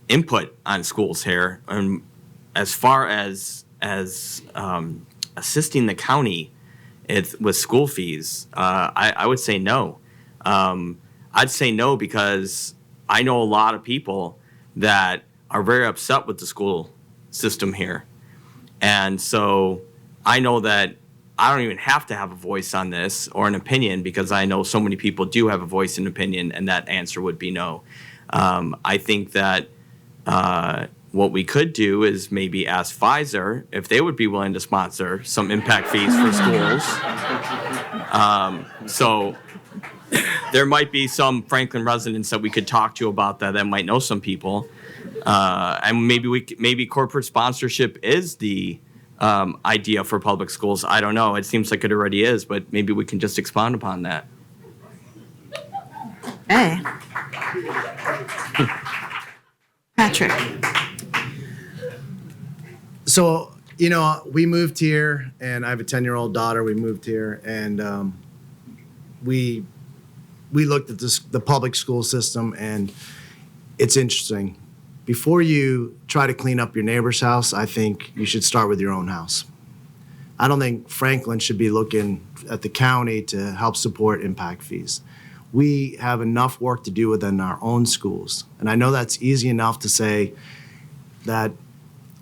[SPEAKER 3] input on schools here, and as far as assisting the county with school fees, I would say no. I'd say no because I know a lot of people that are very upset with the school system here, and so I know that I don't even have to have a voice on this or an opinion because I know so many people do have a voice and opinion, and that answer would be no. I think that what we could do is maybe ask Pfizer if they would be willing to sponsor some impact fees for schools. So there might be some Franklin residents that we could talk to about that might know some people. And maybe corporate sponsorship is the idea for public schools. I don't know. It seems like it already is, but maybe we can just expound upon that.
[SPEAKER 2] Hey. Patrick.
[SPEAKER 9] So, we moved here, and I have a 10-year-old daughter. We moved here, and we looked at the public school system, and it's interesting. Before you try to clean up your neighbor's house, I think you should start with your own house. I don't think Franklin should be looking at the county to help support impact fees. We have enough work to do within our own schools. And I know that's easy enough to say that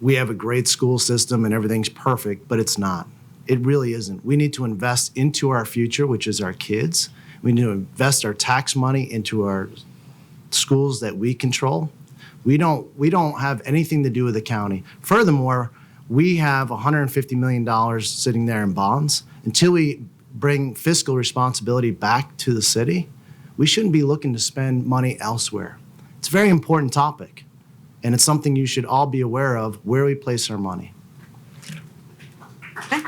[SPEAKER 9] we have a great school system and everything's perfect, but it's not. It really isn't. We need to invest into our future, which is our kids. We need to invest our tax money into our schools that we control. We don't have anything to do with the county. Furthermore, we have $150 million sitting there in bonds. Until we bring fiscal responsibility back to the city, we shouldn't be looking to spend money elsewhere. It's a very important topic, and it's something you should all be aware of, where we place our money.
[SPEAKER 2] Okay.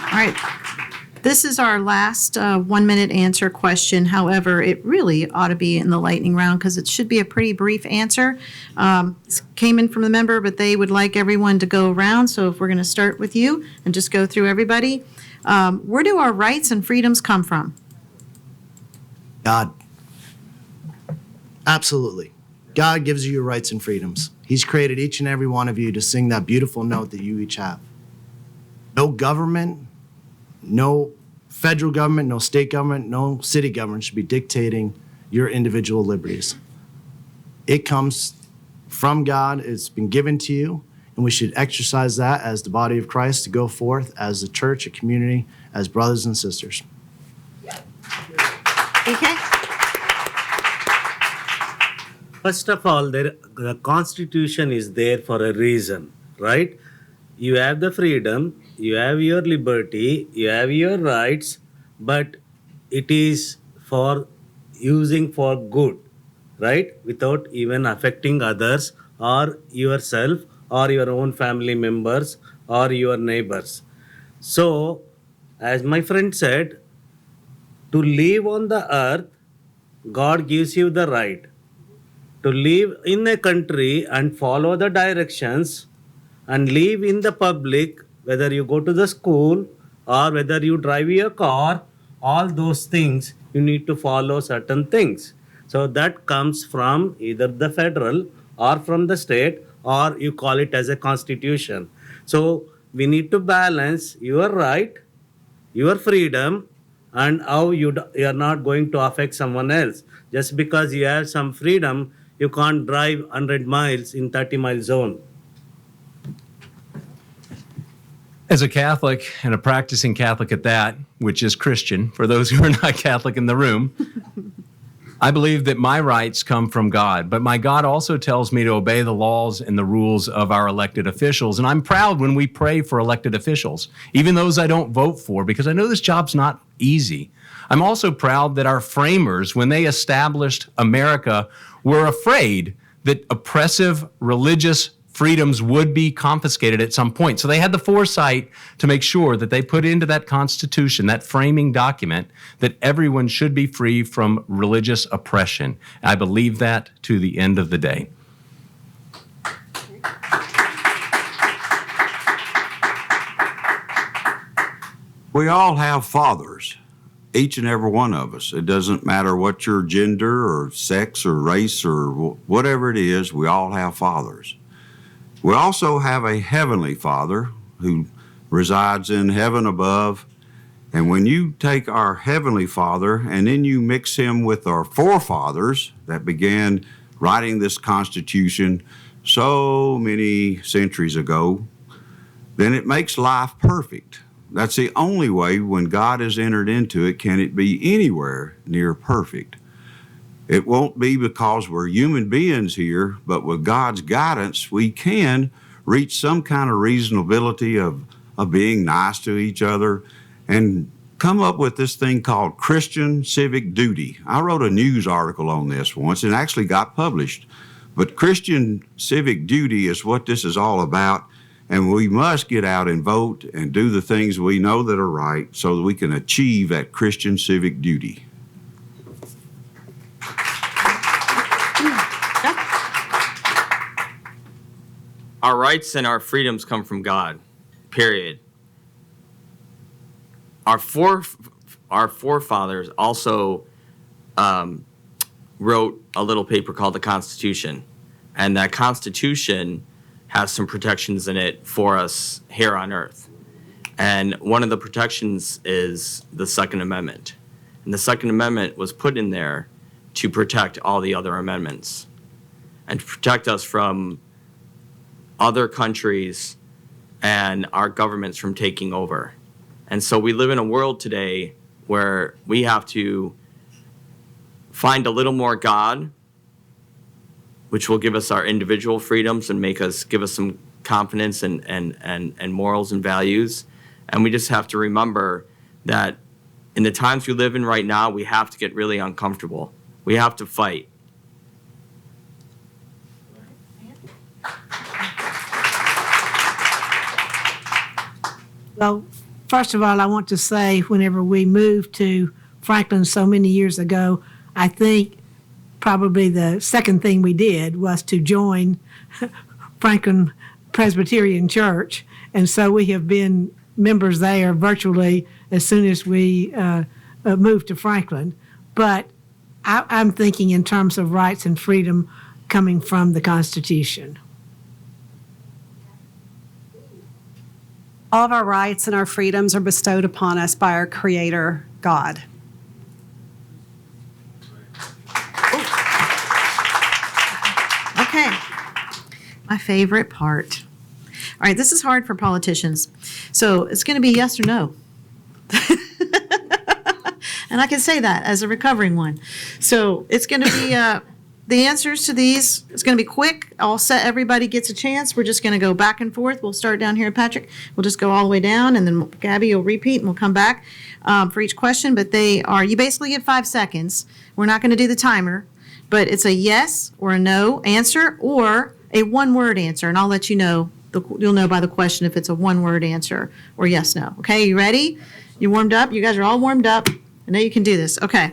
[SPEAKER 2] All right. This is our last 1-minute answer question. However, it really ought to be in the lightning round because it should be a pretty brief answer. This came in from the member, but they would like everyone to go around. So if we're going to start with you and just go through everybody, where do our rights and freedoms come from?
[SPEAKER 9] God. Absolutely. God gives you your rights and freedoms. He's created each and every one of you to sing that beautiful note that you each have. No government, no federal government, no state government, no city government should be dictating your individual liberties. It comes from God. It's been given to you, and we should exercise that as the body of Christ to go forth as a church, a community, as brothers and sisters.
[SPEAKER 2] Okay.
[SPEAKER 8] First of all, the Constitution is there for a reason, right? You have the freedom, you have your liberty, you have your rights, but it is for using for good, right? Without even affecting others or yourself or your own family members or your neighbors. So, as my friend said, to live on the earth, God gives you the right. To live in a country and follow the directions and live in the public, whether you go to the school or whether you drive your car, all those things, you need to follow certain things. So that comes from either the federal or from the state, or you call it as a constitution. So we need to balance your right, your freedom, and how you are not going to affect someone else. Just because you have some freedom, you can't drive 100 miles in 30-mile zone.
[SPEAKER 7] As a Catholic and a practicing Catholic at that, which is Christian, for those who are not Catholic in the room, I believe that my rights come from God, but my God also tells me to obey the laws and the rules of our elected officials. And I'm proud when we pray for elected officials, even those I don't vote for, because I know this job's not easy. I'm also proud that our framers, when they established America, were afraid that oppressive religious freedoms would be confiscated at some point. So they had the foresight to make sure that they put into that Constitution, that framing document, that everyone should be free from religious oppression. I believe that to the end of the day.
[SPEAKER 6] We all have fathers, each and every one of us. It doesn't matter what your gender or sex or race or whatever it is, we all have fathers. We also have a heavenly Father who resides in heaven above. And when you take our heavenly Father and then you mix him with our forefathers that began writing this Constitution so many centuries ago, then it makes life perfect. That's the only way when God has entered into it can it be anywhere near perfect. It won't be because we're human beings here, but with God's guidance, we can reach some kind of reasonability of being nice to each other and come up with this thing called Christian civic duty. I wrote a news article on this once and actually got published. But Christian civic duty is what this is all about, and we must get out and vote and do the things we know that are right so that we can achieve that Christian civic duty.
[SPEAKER 3] Our rights and our freedoms come from God, period. Our forefathers also wrote a little paper called the Constitution. And that Constitution has some protections in it for us here on earth. And one of the protections is the Second Amendment. And the Second Amendment was put in there to protect all the other amendments and to protect us from other countries and our governments from taking over. And so we live in a world today where we have to find a little more God, which will give us our individual freedoms and give us some confidence and morals and values. And we just have to remember that in the times we live in right now, we have to get really uncomfortable. We have to fight.
[SPEAKER 10] Well, first of all, I want to say whenever we moved to Franklin so many years ago, I think probably the second thing we did was to join Franklin Presbyterian Church. And so we have been members there virtually as soon as we moved to Franklin. But I'm thinking in terms of rights and freedom coming from the Constitution.
[SPEAKER 11] All of our rights and our freedoms are bestowed upon us by our Creator, God.
[SPEAKER 2] Okay, my favorite part. All right, this is hard for politicians. So it's going to be yes or no. And I can say that as a recovering one. So it's going to be the answers to these. It's going to be quick. Everybody gets a chance. We're just going to go back and forth. We'll start down here at Patrick. We'll just go all the way down, and then Gabby will repeat, and we'll come back for each question. But you basically get 5 seconds. We're not going to do the timer, but it's a yes or a no answer or a one-word answer, and I'll let you know. You'll know by the question if it's a one-word answer or yes, no. Okay, you ready? You warmed up? You guys are all warmed up. I know you can do this. Okay.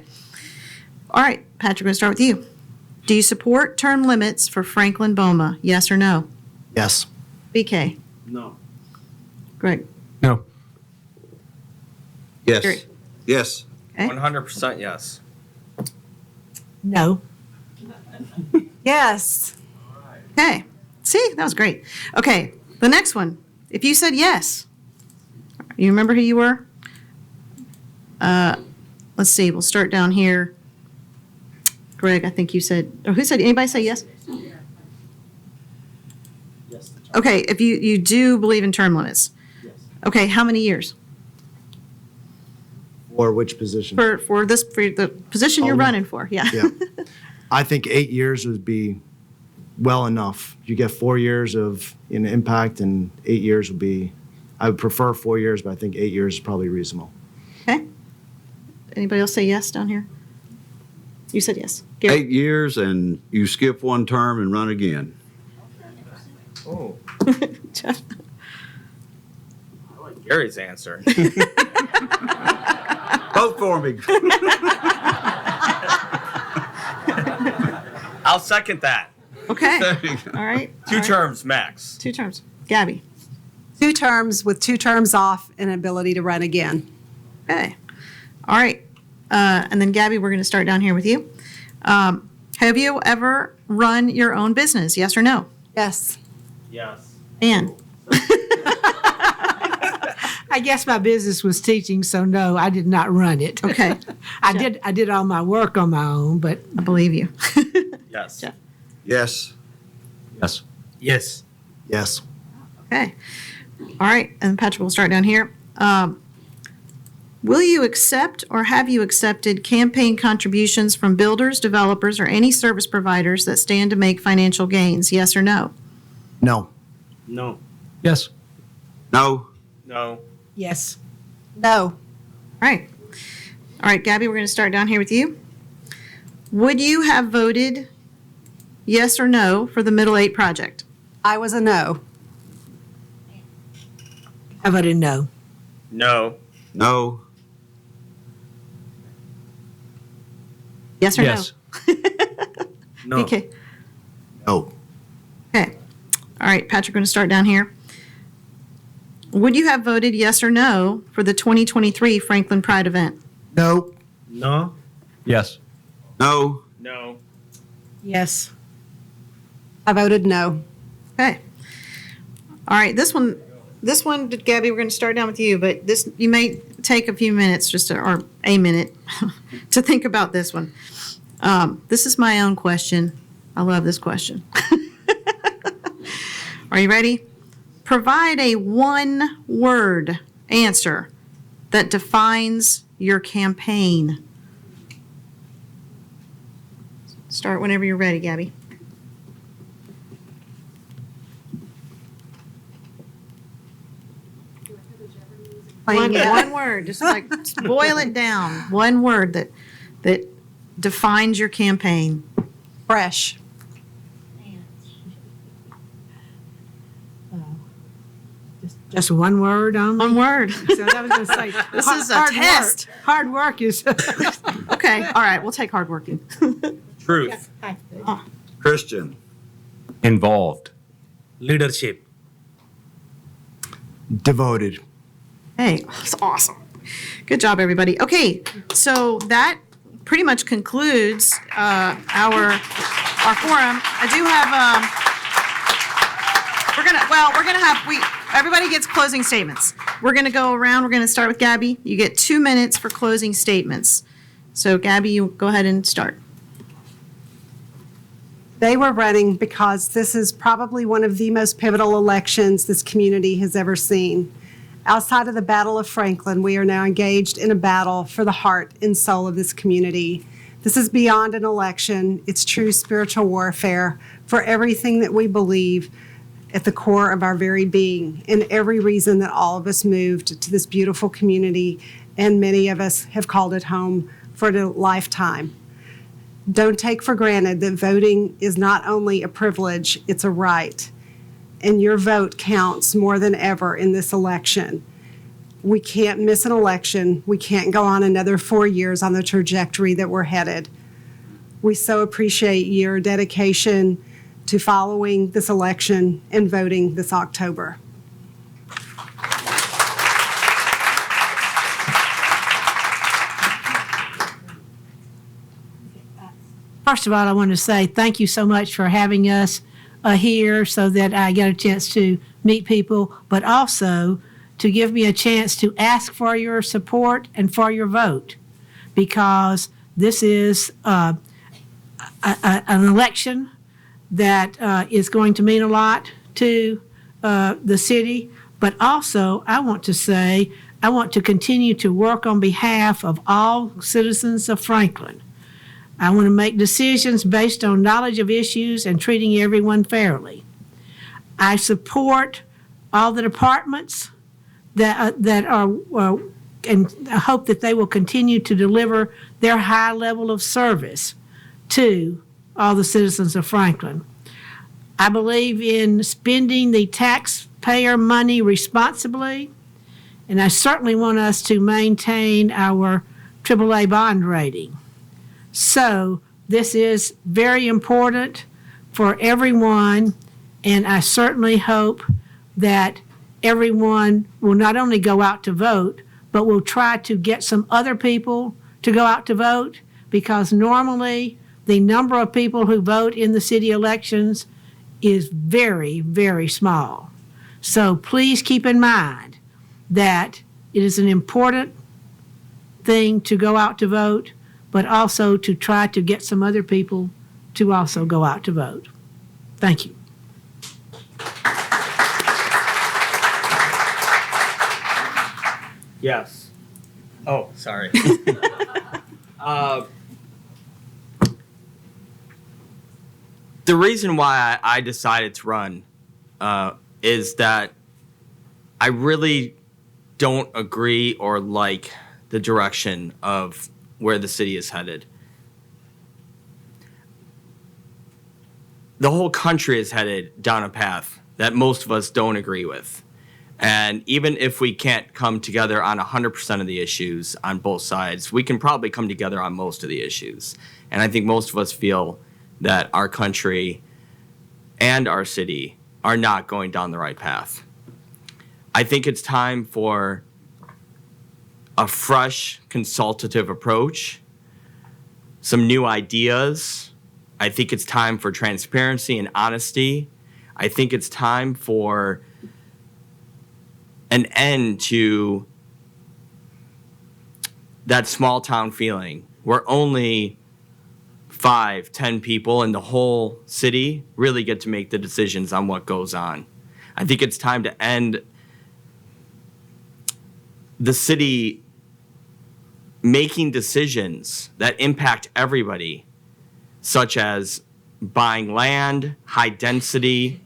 [SPEAKER 2] All right, Patrick, we're going to start with you. Do you support term limits for Franklin BOMA? Yes or no?
[SPEAKER 9] Yes.
[SPEAKER 2] BK?
[SPEAKER 8] No.
[SPEAKER 2] Greg?
[SPEAKER 7] No.
[SPEAKER 6] Yes.
[SPEAKER 2] Gary?
[SPEAKER 6] Yes.
[SPEAKER 2] Okay.
[SPEAKER 3] 100% yes.
[SPEAKER 10] No.
[SPEAKER 11] Yes.
[SPEAKER 2] Okay. See, that was great. Okay, the next one. If you said yes, you remember who you were? Let's see, we'll start down here. Greg, I think you said, or who said, anybody say yes? Okay, if you do believe in term limits. Okay, how many years?
[SPEAKER 9] Or which position?
[SPEAKER 2] For the position you're
[SPEAKER 9] Oh,
[SPEAKER 2] running for, yeah.
[SPEAKER 9] Yeah. I think 8 years would be well enough. You get 4 years of in impact, and 8 years would be. I would prefer 4 years, but I think 8 years is probably reasonable.
[SPEAKER 2] Okay. Anybody else say yes down here? You said yes. Gary?
[SPEAKER 6] 8 years and you skip one term and run again.
[SPEAKER 3] Oh,
[SPEAKER 2] Jeff?
[SPEAKER 3] I like Gary's answer.
[SPEAKER 6] Vote for me.
[SPEAKER 3] I'll second that.
[SPEAKER 2] Okay, all right.
[SPEAKER 3] Two terms max.
[SPEAKER 2] 2 terms. Gabby?
[SPEAKER 11] 2 terms with 2 terms off and ability to run again.
[SPEAKER 2] Okay. All right. And then Gabby, we're going to start down here with you. Have you ever run your own business? Yes or no?
[SPEAKER 11] Yes.
[SPEAKER 3] Yes.
[SPEAKER 2] Ann?
[SPEAKER 10] I guess my business was teaching, so no, I did not run it.
[SPEAKER 2] Okay.
[SPEAKER 10] I did all my work on my own, but
[SPEAKER 2] I believe you.
[SPEAKER 3] Yes.
[SPEAKER 2] Jeff?
[SPEAKER 6] Yes.
[SPEAKER 7] Yes.
[SPEAKER 8] Yes.
[SPEAKER 9] Yes.
[SPEAKER 2] Okay. All right. And Patrick, we'll start down here. Will you accept or have you accepted campaign contributions from builders, developers, or any service providers that stand to make financial gains? Yes or no?
[SPEAKER 9] No.
[SPEAKER 8] No.
[SPEAKER 7] Yes.
[SPEAKER 6] No.
[SPEAKER 3] No.
[SPEAKER 10] yes.
[SPEAKER 11] No.
[SPEAKER 2] All right. All right, Gabby, we're going to start down here with you. Would you have voted yes or no for the Middle 8 project?
[SPEAKER 11] I was a no.
[SPEAKER 10] I voted no.
[SPEAKER 3] No.
[SPEAKER 6] No.
[SPEAKER 2] Yes or
[SPEAKER 7] Yes.
[SPEAKER 2] no?
[SPEAKER 8] No.
[SPEAKER 2] Okay.
[SPEAKER 9] No.
[SPEAKER 2] Okay. All right, Patrick, we're going to start down here. Would you have voted yes or no for the 2023 Franklin Pride event?
[SPEAKER 9] No.
[SPEAKER 8] No.
[SPEAKER 7] Yes.
[SPEAKER 6] No.
[SPEAKER 3] No.
[SPEAKER 10] Yes.
[SPEAKER 11] I voted no.
[SPEAKER 2] Okay. All right, this one, Gabby, we're going to start down with you, but this, you may take a few minutes or a minute to think about this one. This is my own question. I love this question. Are you ready? Provide a one-word answer that defines your campaign. Start whenever you're ready, Gabby. One word, just boil it down. One word that defines your campaign.
[SPEAKER 11] Fresh.
[SPEAKER 10] Just one word only?
[SPEAKER 2] One word.
[SPEAKER 10] So I was going to say,
[SPEAKER 2] This is a test.
[SPEAKER 10] Hard work is.
[SPEAKER 2] Okay, all right, we'll take hardworking.
[SPEAKER 3] Truth.
[SPEAKER 6] Christian.
[SPEAKER 7] Involved.
[SPEAKER 8] Leadership.
[SPEAKER 9] Devoted.
[SPEAKER 2] Hey, that's awesome. Good job, everybody. Okay, so that pretty much concludes our forum. I do have, everybody gets closing statements. We're gonna go around, we're gonna start with Gabby. You get 2 minutes for closing statements. So Gabby, you go ahead and start.
[SPEAKER 11] They were running because this is probably one of the most pivotal elections this community has ever seen. Outside of the Battle of Franklin, we are now engaged in a battle for the heart and soul of this community. This is beyond an election. It's true spiritual warfare for everything that we believe at the core of our very being, and every reason that all of us moved to this beautiful community, and many of us have called it home for a lifetime. Don't take for granted that voting is not only a privilege, it's a right. And your vote counts more than ever in this election. We can't miss an election. We can't go on another 4 years on the trajectory that we're headed. We so appreciate your dedication to following this election and voting this October.
[SPEAKER 10] first of all, I want to say thank you so much for having us here so that I get a chance to meet people, but also to give me a chance to ask for your support and for your vote, because this is an election that is going to mean a lot to the city. But also, I want to say, I want to continue to work on behalf of all citizens of Franklin. I want to make decisions based on knowledge of issues and treating everyone fairly. I support all the departments that are, and I hope that they will continue to deliver their high level of service to all the citizens of Franklin. I believe in spending the taxpayer money responsibly, and I certainly want us to maintain our AAA bond rating. So this is very important for everyone, and I certainly hope that everyone will not only go out to vote, but will try to get some other people to go out to vote, because normally the number of people who vote in the city elections is very, very small. So please keep in mind that it is an important thing to go out to vote, but also to try to get some other people to also go out to vote. Thank you.
[SPEAKER 3] Yes. Oh, sorry. The reason why I decided to run is that I really don't agree or like the direction of where the city is headed. The whole country is headed down a path that most of us don't agree with. And even if we can't come together on 100% of the issues on both sides, we can probably come together on most of the issues. And I think most of us feel that our country and our city are not going down the right path. I think it's time for a fresh consultative approach, some new ideas. I think it's time for transparency and honesty. I think it's time for an end to that small town feeling where only 5, 10 people in the whole city really get to make the decisions on what goes on. I think it's time to end the city making decisions that impact everybody, such as buying land, high density,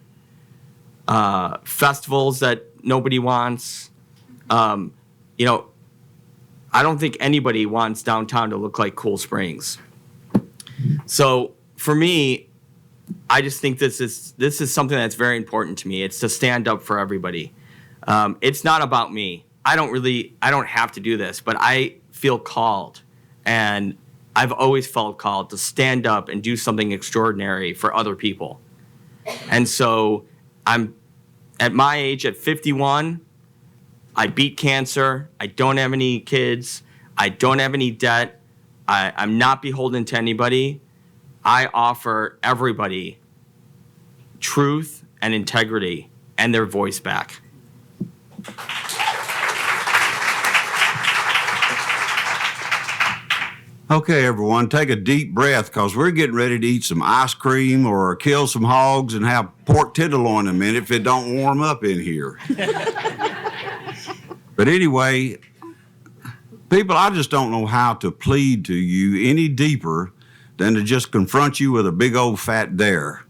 [SPEAKER 3] festivals that nobody wants. I don't think anybody wants downtown to look like Cool Springs. So for me, I just think this is something that's very important to me. It's to stand up for everybody. It's not about me. I don't have to do this, but I feel called, and I've always felt called to stand up and do something extraordinary for other people. And so I'm at my age, at 51, I beat cancer. I don't have any kids. I don't have any debt. I'm not beholden to anybody. I offer everybody truth and integrity and their voice back.
[SPEAKER 6] Okay, everyone, take a deep breath, because we're getting ready to eat some ice cream or kill some hogs and have pork tenderloin in a minute if it don't warm up in here. But anyway, people, I just don't know how to plead to you any deeper than to just confront you with a big old fat dare.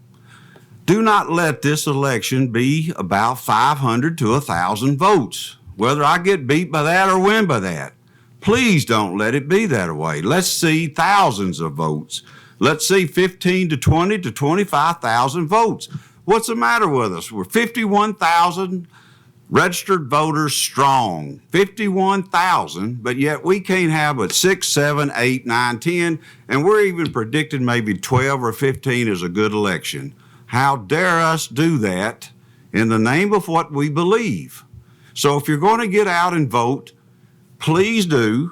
[SPEAKER 6] Do not let this election be about 500 to 1,000 votes, whether I get beat by that or win by that. Please don't let it be that way. Let's see thousands of votes. Let's see 15 to 20 to 25,000 votes. What's the matter with us? We're 51,000 registered voters strong, 51,000, but yet we can't have but 6, 7, 8, 9, 10, and we're even predicting maybe 12 or 15 is a good election. How dare us do that in the name of what we believe? So if you're going to get out and vote, please do.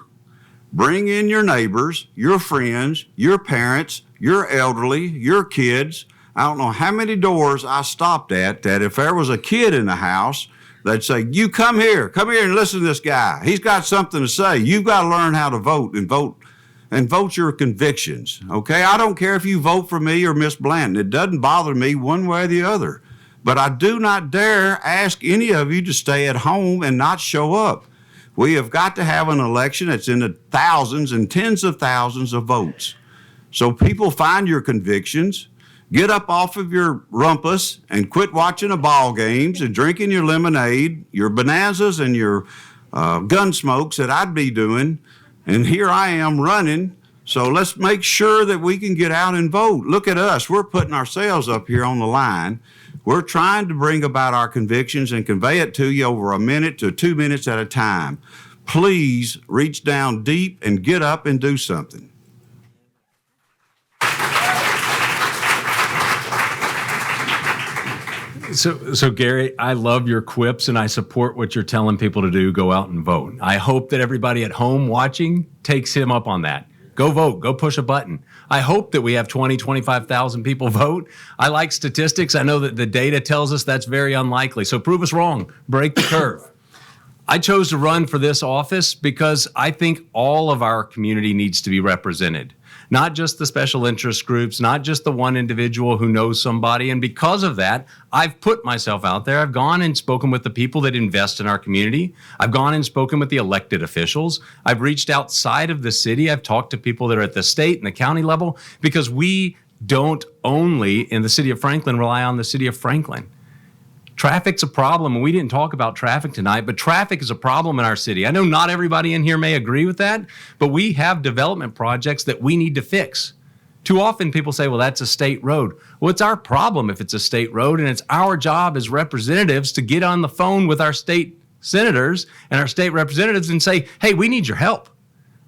[SPEAKER 6] Bring in your neighbors, your friends, your parents, your elderly, your kids. I don't know how many doors I stopped at that if there was a kid in the house, they'd say, you come here and listen to this guy. He's got something to say. You've got to learn how to vote and vote your convictions, okay? I don't care if you vote for me or Miss Blanton. It doesn't bother me one way or the other. But I do not dare ask any of you to stay at home and not show up. We have got to have an election that's in the thousands and tens of thousands of votes. So people find your convictions, get up off of your rumpus and quit watching the ball games and drinking your lemonade, your bonanzas and your gun smokes that I'd be doing. And here I am running. So let's make sure that we can get out and vote. Look at us. We're putting ourselves up here on the line. We're trying to bring about our convictions and convey it to you over a minute to 2 minutes at a time. Please reach down deep and get up and do something.
[SPEAKER 7] So Gary, I love your quips and I support what you're telling people to do. Go out and vote. I hope that everybody at home watching takes him up on that. Go vote. Go push a button. I hope that we have 20, 25,000 people vote. I like statistics. I know that the data tells us that's very unlikely. So prove us wrong. Break the curve. I chose to run for this office because I think all of our community needs to be represented. Not just the special interest groups, not just the one individual who knows somebody. And because of that, I've put myself out there. I've gone and spoken with the people that invest in our community. I've gone and spoken with the elected officials. I've reached outside of the city. I've talked to people that are at the state and the county level because we don't only in the city of Franklin rely on the city of Franklin. Traffic's a problem, and we didn't talk about traffic tonight, but traffic is a problem in our city. I know not everybody in here may agree with that, but we have development projects that we need to fix. Too often people say, well, that's a state road. Well, it's our problem if it's a state road, and it's our job as representatives to get on the phone with our state senators and our state representatives and say, hey, we need your help.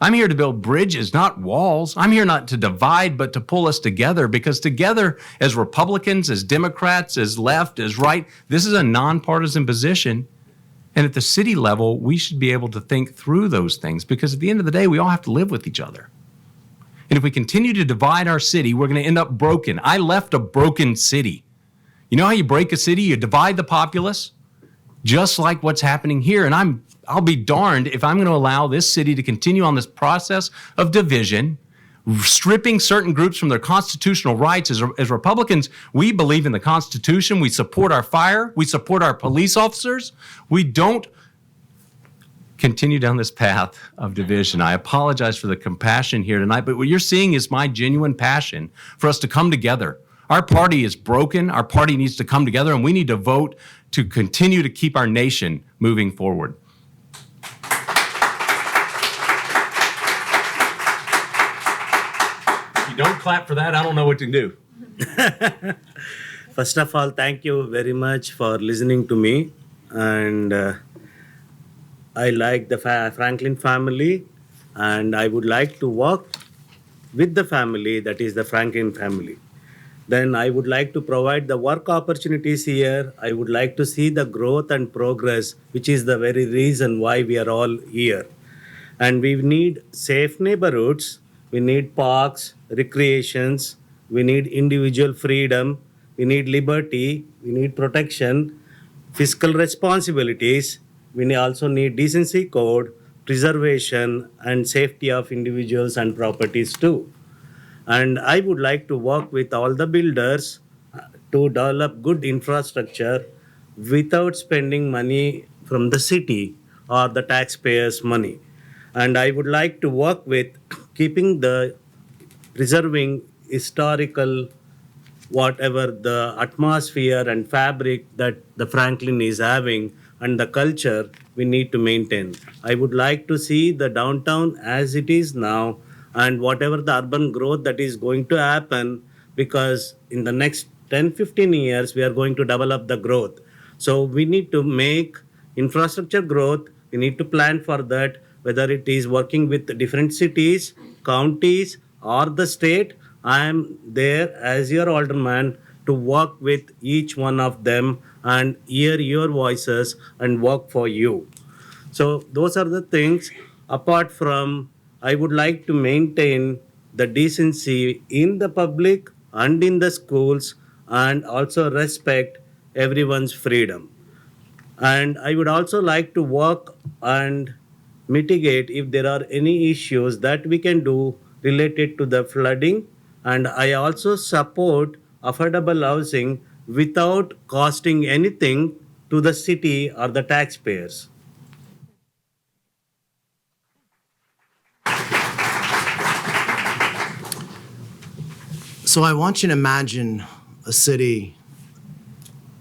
[SPEAKER 7] I'm here to build bridges, not walls. I'm here not to divide, but to pull us together, because together as Republicans, as Democrats, as left, as right, this is a nonpartisan position. And at the city level, we should be able to think through those things, because at the end of the day, we all have to live with each other. And if we continue to divide our city, we're going to end up broken. I left a broken city. You know how you break a city? You divide the populace, just like what's happening here. And I'll be darned if I'm going to allow this city to continue on this process of division, stripping certain groups from their constitutional rights. As Republicans, we believe in the Constitution. We support our fire. We support our police officers. We don't continue down this path of division. I apologize for the compassion here tonight, but what you're seeing is my genuine passion for us to come together. Our party is broken. Our party needs to come together, and we need to vote to continue to keep our nation moving forward. If you don't clap for that, I don't know what to do.
[SPEAKER 8] First of all, thank you very much for listening to me. And I like the Franklin family, and I would like to work with the family, that is the Franklin family. Then I would like to provide the work opportunities here. I would like to see the growth and progress, which is the very reason why we are all here. And we need safe neighborhoods. We need parks, recreations. We need individual freedom. We need liberty. We need protection, fiscal responsibilities. We also need decency code, preservation, and safety of individuals and properties too. And I would like to work with all the builders to develop good infrastructure without spending money from the city or the taxpayers' money. And I would like to work with preserving historical, whatever the atmosphere and fabric that the Franklin is having and the culture we need to maintain. I would like to see the downtown as it is now, and whatever the urban growth that is going to happen, because in the next 10-15 years, we are going to develop the growth. So we need to make infrastructure growth. We need to plan for that, whether it is working with different cities, counties, or the state. I am there as your alderman to work with each one of them and hear your voices and work for you. So those are the things. Apart from I would like to maintain the decency in the public and in the schools and also respect everyone's freedom. And I would also like to work and mitigate if there are any issues that we can do related to the flooding. And I also support affordable housing without costing anything to the city or the taxpayers.
[SPEAKER 9] So I want you to imagine a city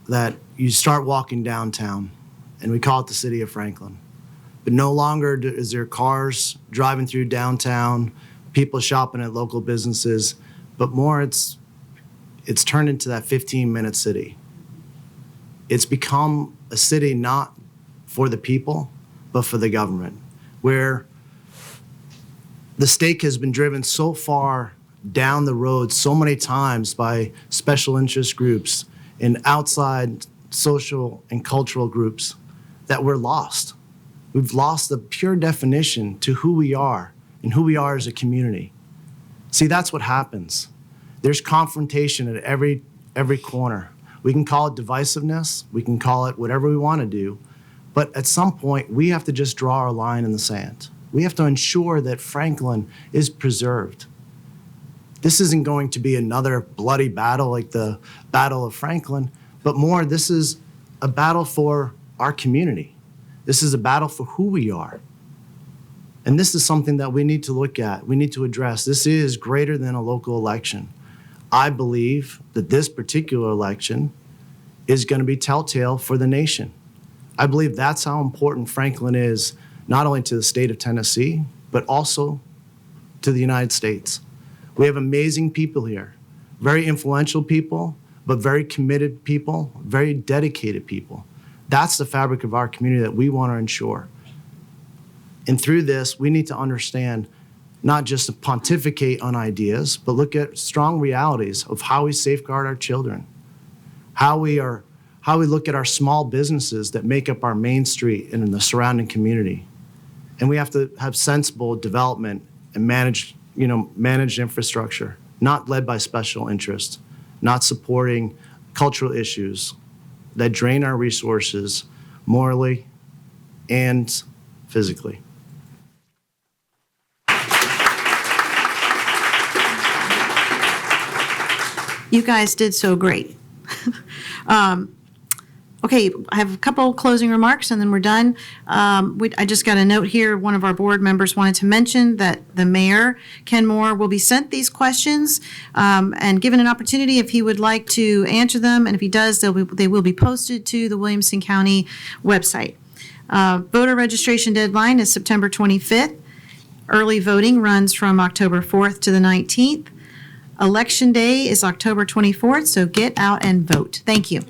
[SPEAKER 9] that you start walking downtown, and we call it the city of Franklin. But no longer is there cars driving through downtown, people shopping at local businesses, but more it's turned into that 15-minute city. It's become a city not for the people, but for the government, where the stake has been driven so far down the road so many times by special interest groups and outside social and cultural groups that we're lost. We've lost the pure definition to who we are and who we are as a community. See, that's what happens. There's confrontation at every corner. We can call it divisiveness, we can call it whatever we want to do, but at some point we have to just draw our line in the sand. We have to ensure that Franklin is preserved. This isn't going to be another bloody battle like the Battle of Franklin, but more, this is a battle for our community. This is a battle for who we are. And this is something that we need to look at, we need to address. This is greater than a local election. I believe that this particular election is going to be telltale for the nation. I believe that's how important Franklin is, not only to the state of Tennessee, but also to the United States. We have amazing people here, very influential people, but very committed people, very dedicated people. That's the fabric of our community that we want to ensure. And through this, we need to understand not just to pontificate on ideas, but look at strong realities of how we safeguard our children, how we look at our small businesses that make up our main street and in the surrounding community. And we have to have sensible development and managed infrastructure, not led by special interests, not supporting cultural issues that drain our resources morally and physically.
[SPEAKER 2] You guys did so great. Okay, I have a couple closing remarks and then we're done. I just got a note here. One of our board members wanted to mention that the mayor, Ken Moore, will be sent these questions and given an opportunity if he would like to answer them. And if he does, they will be posted to the Williamson County website. Voter registration deadline is September 25th. Early voting runs from October 4th to the 19th. Election day is October 24th, so get out and vote. Thank you.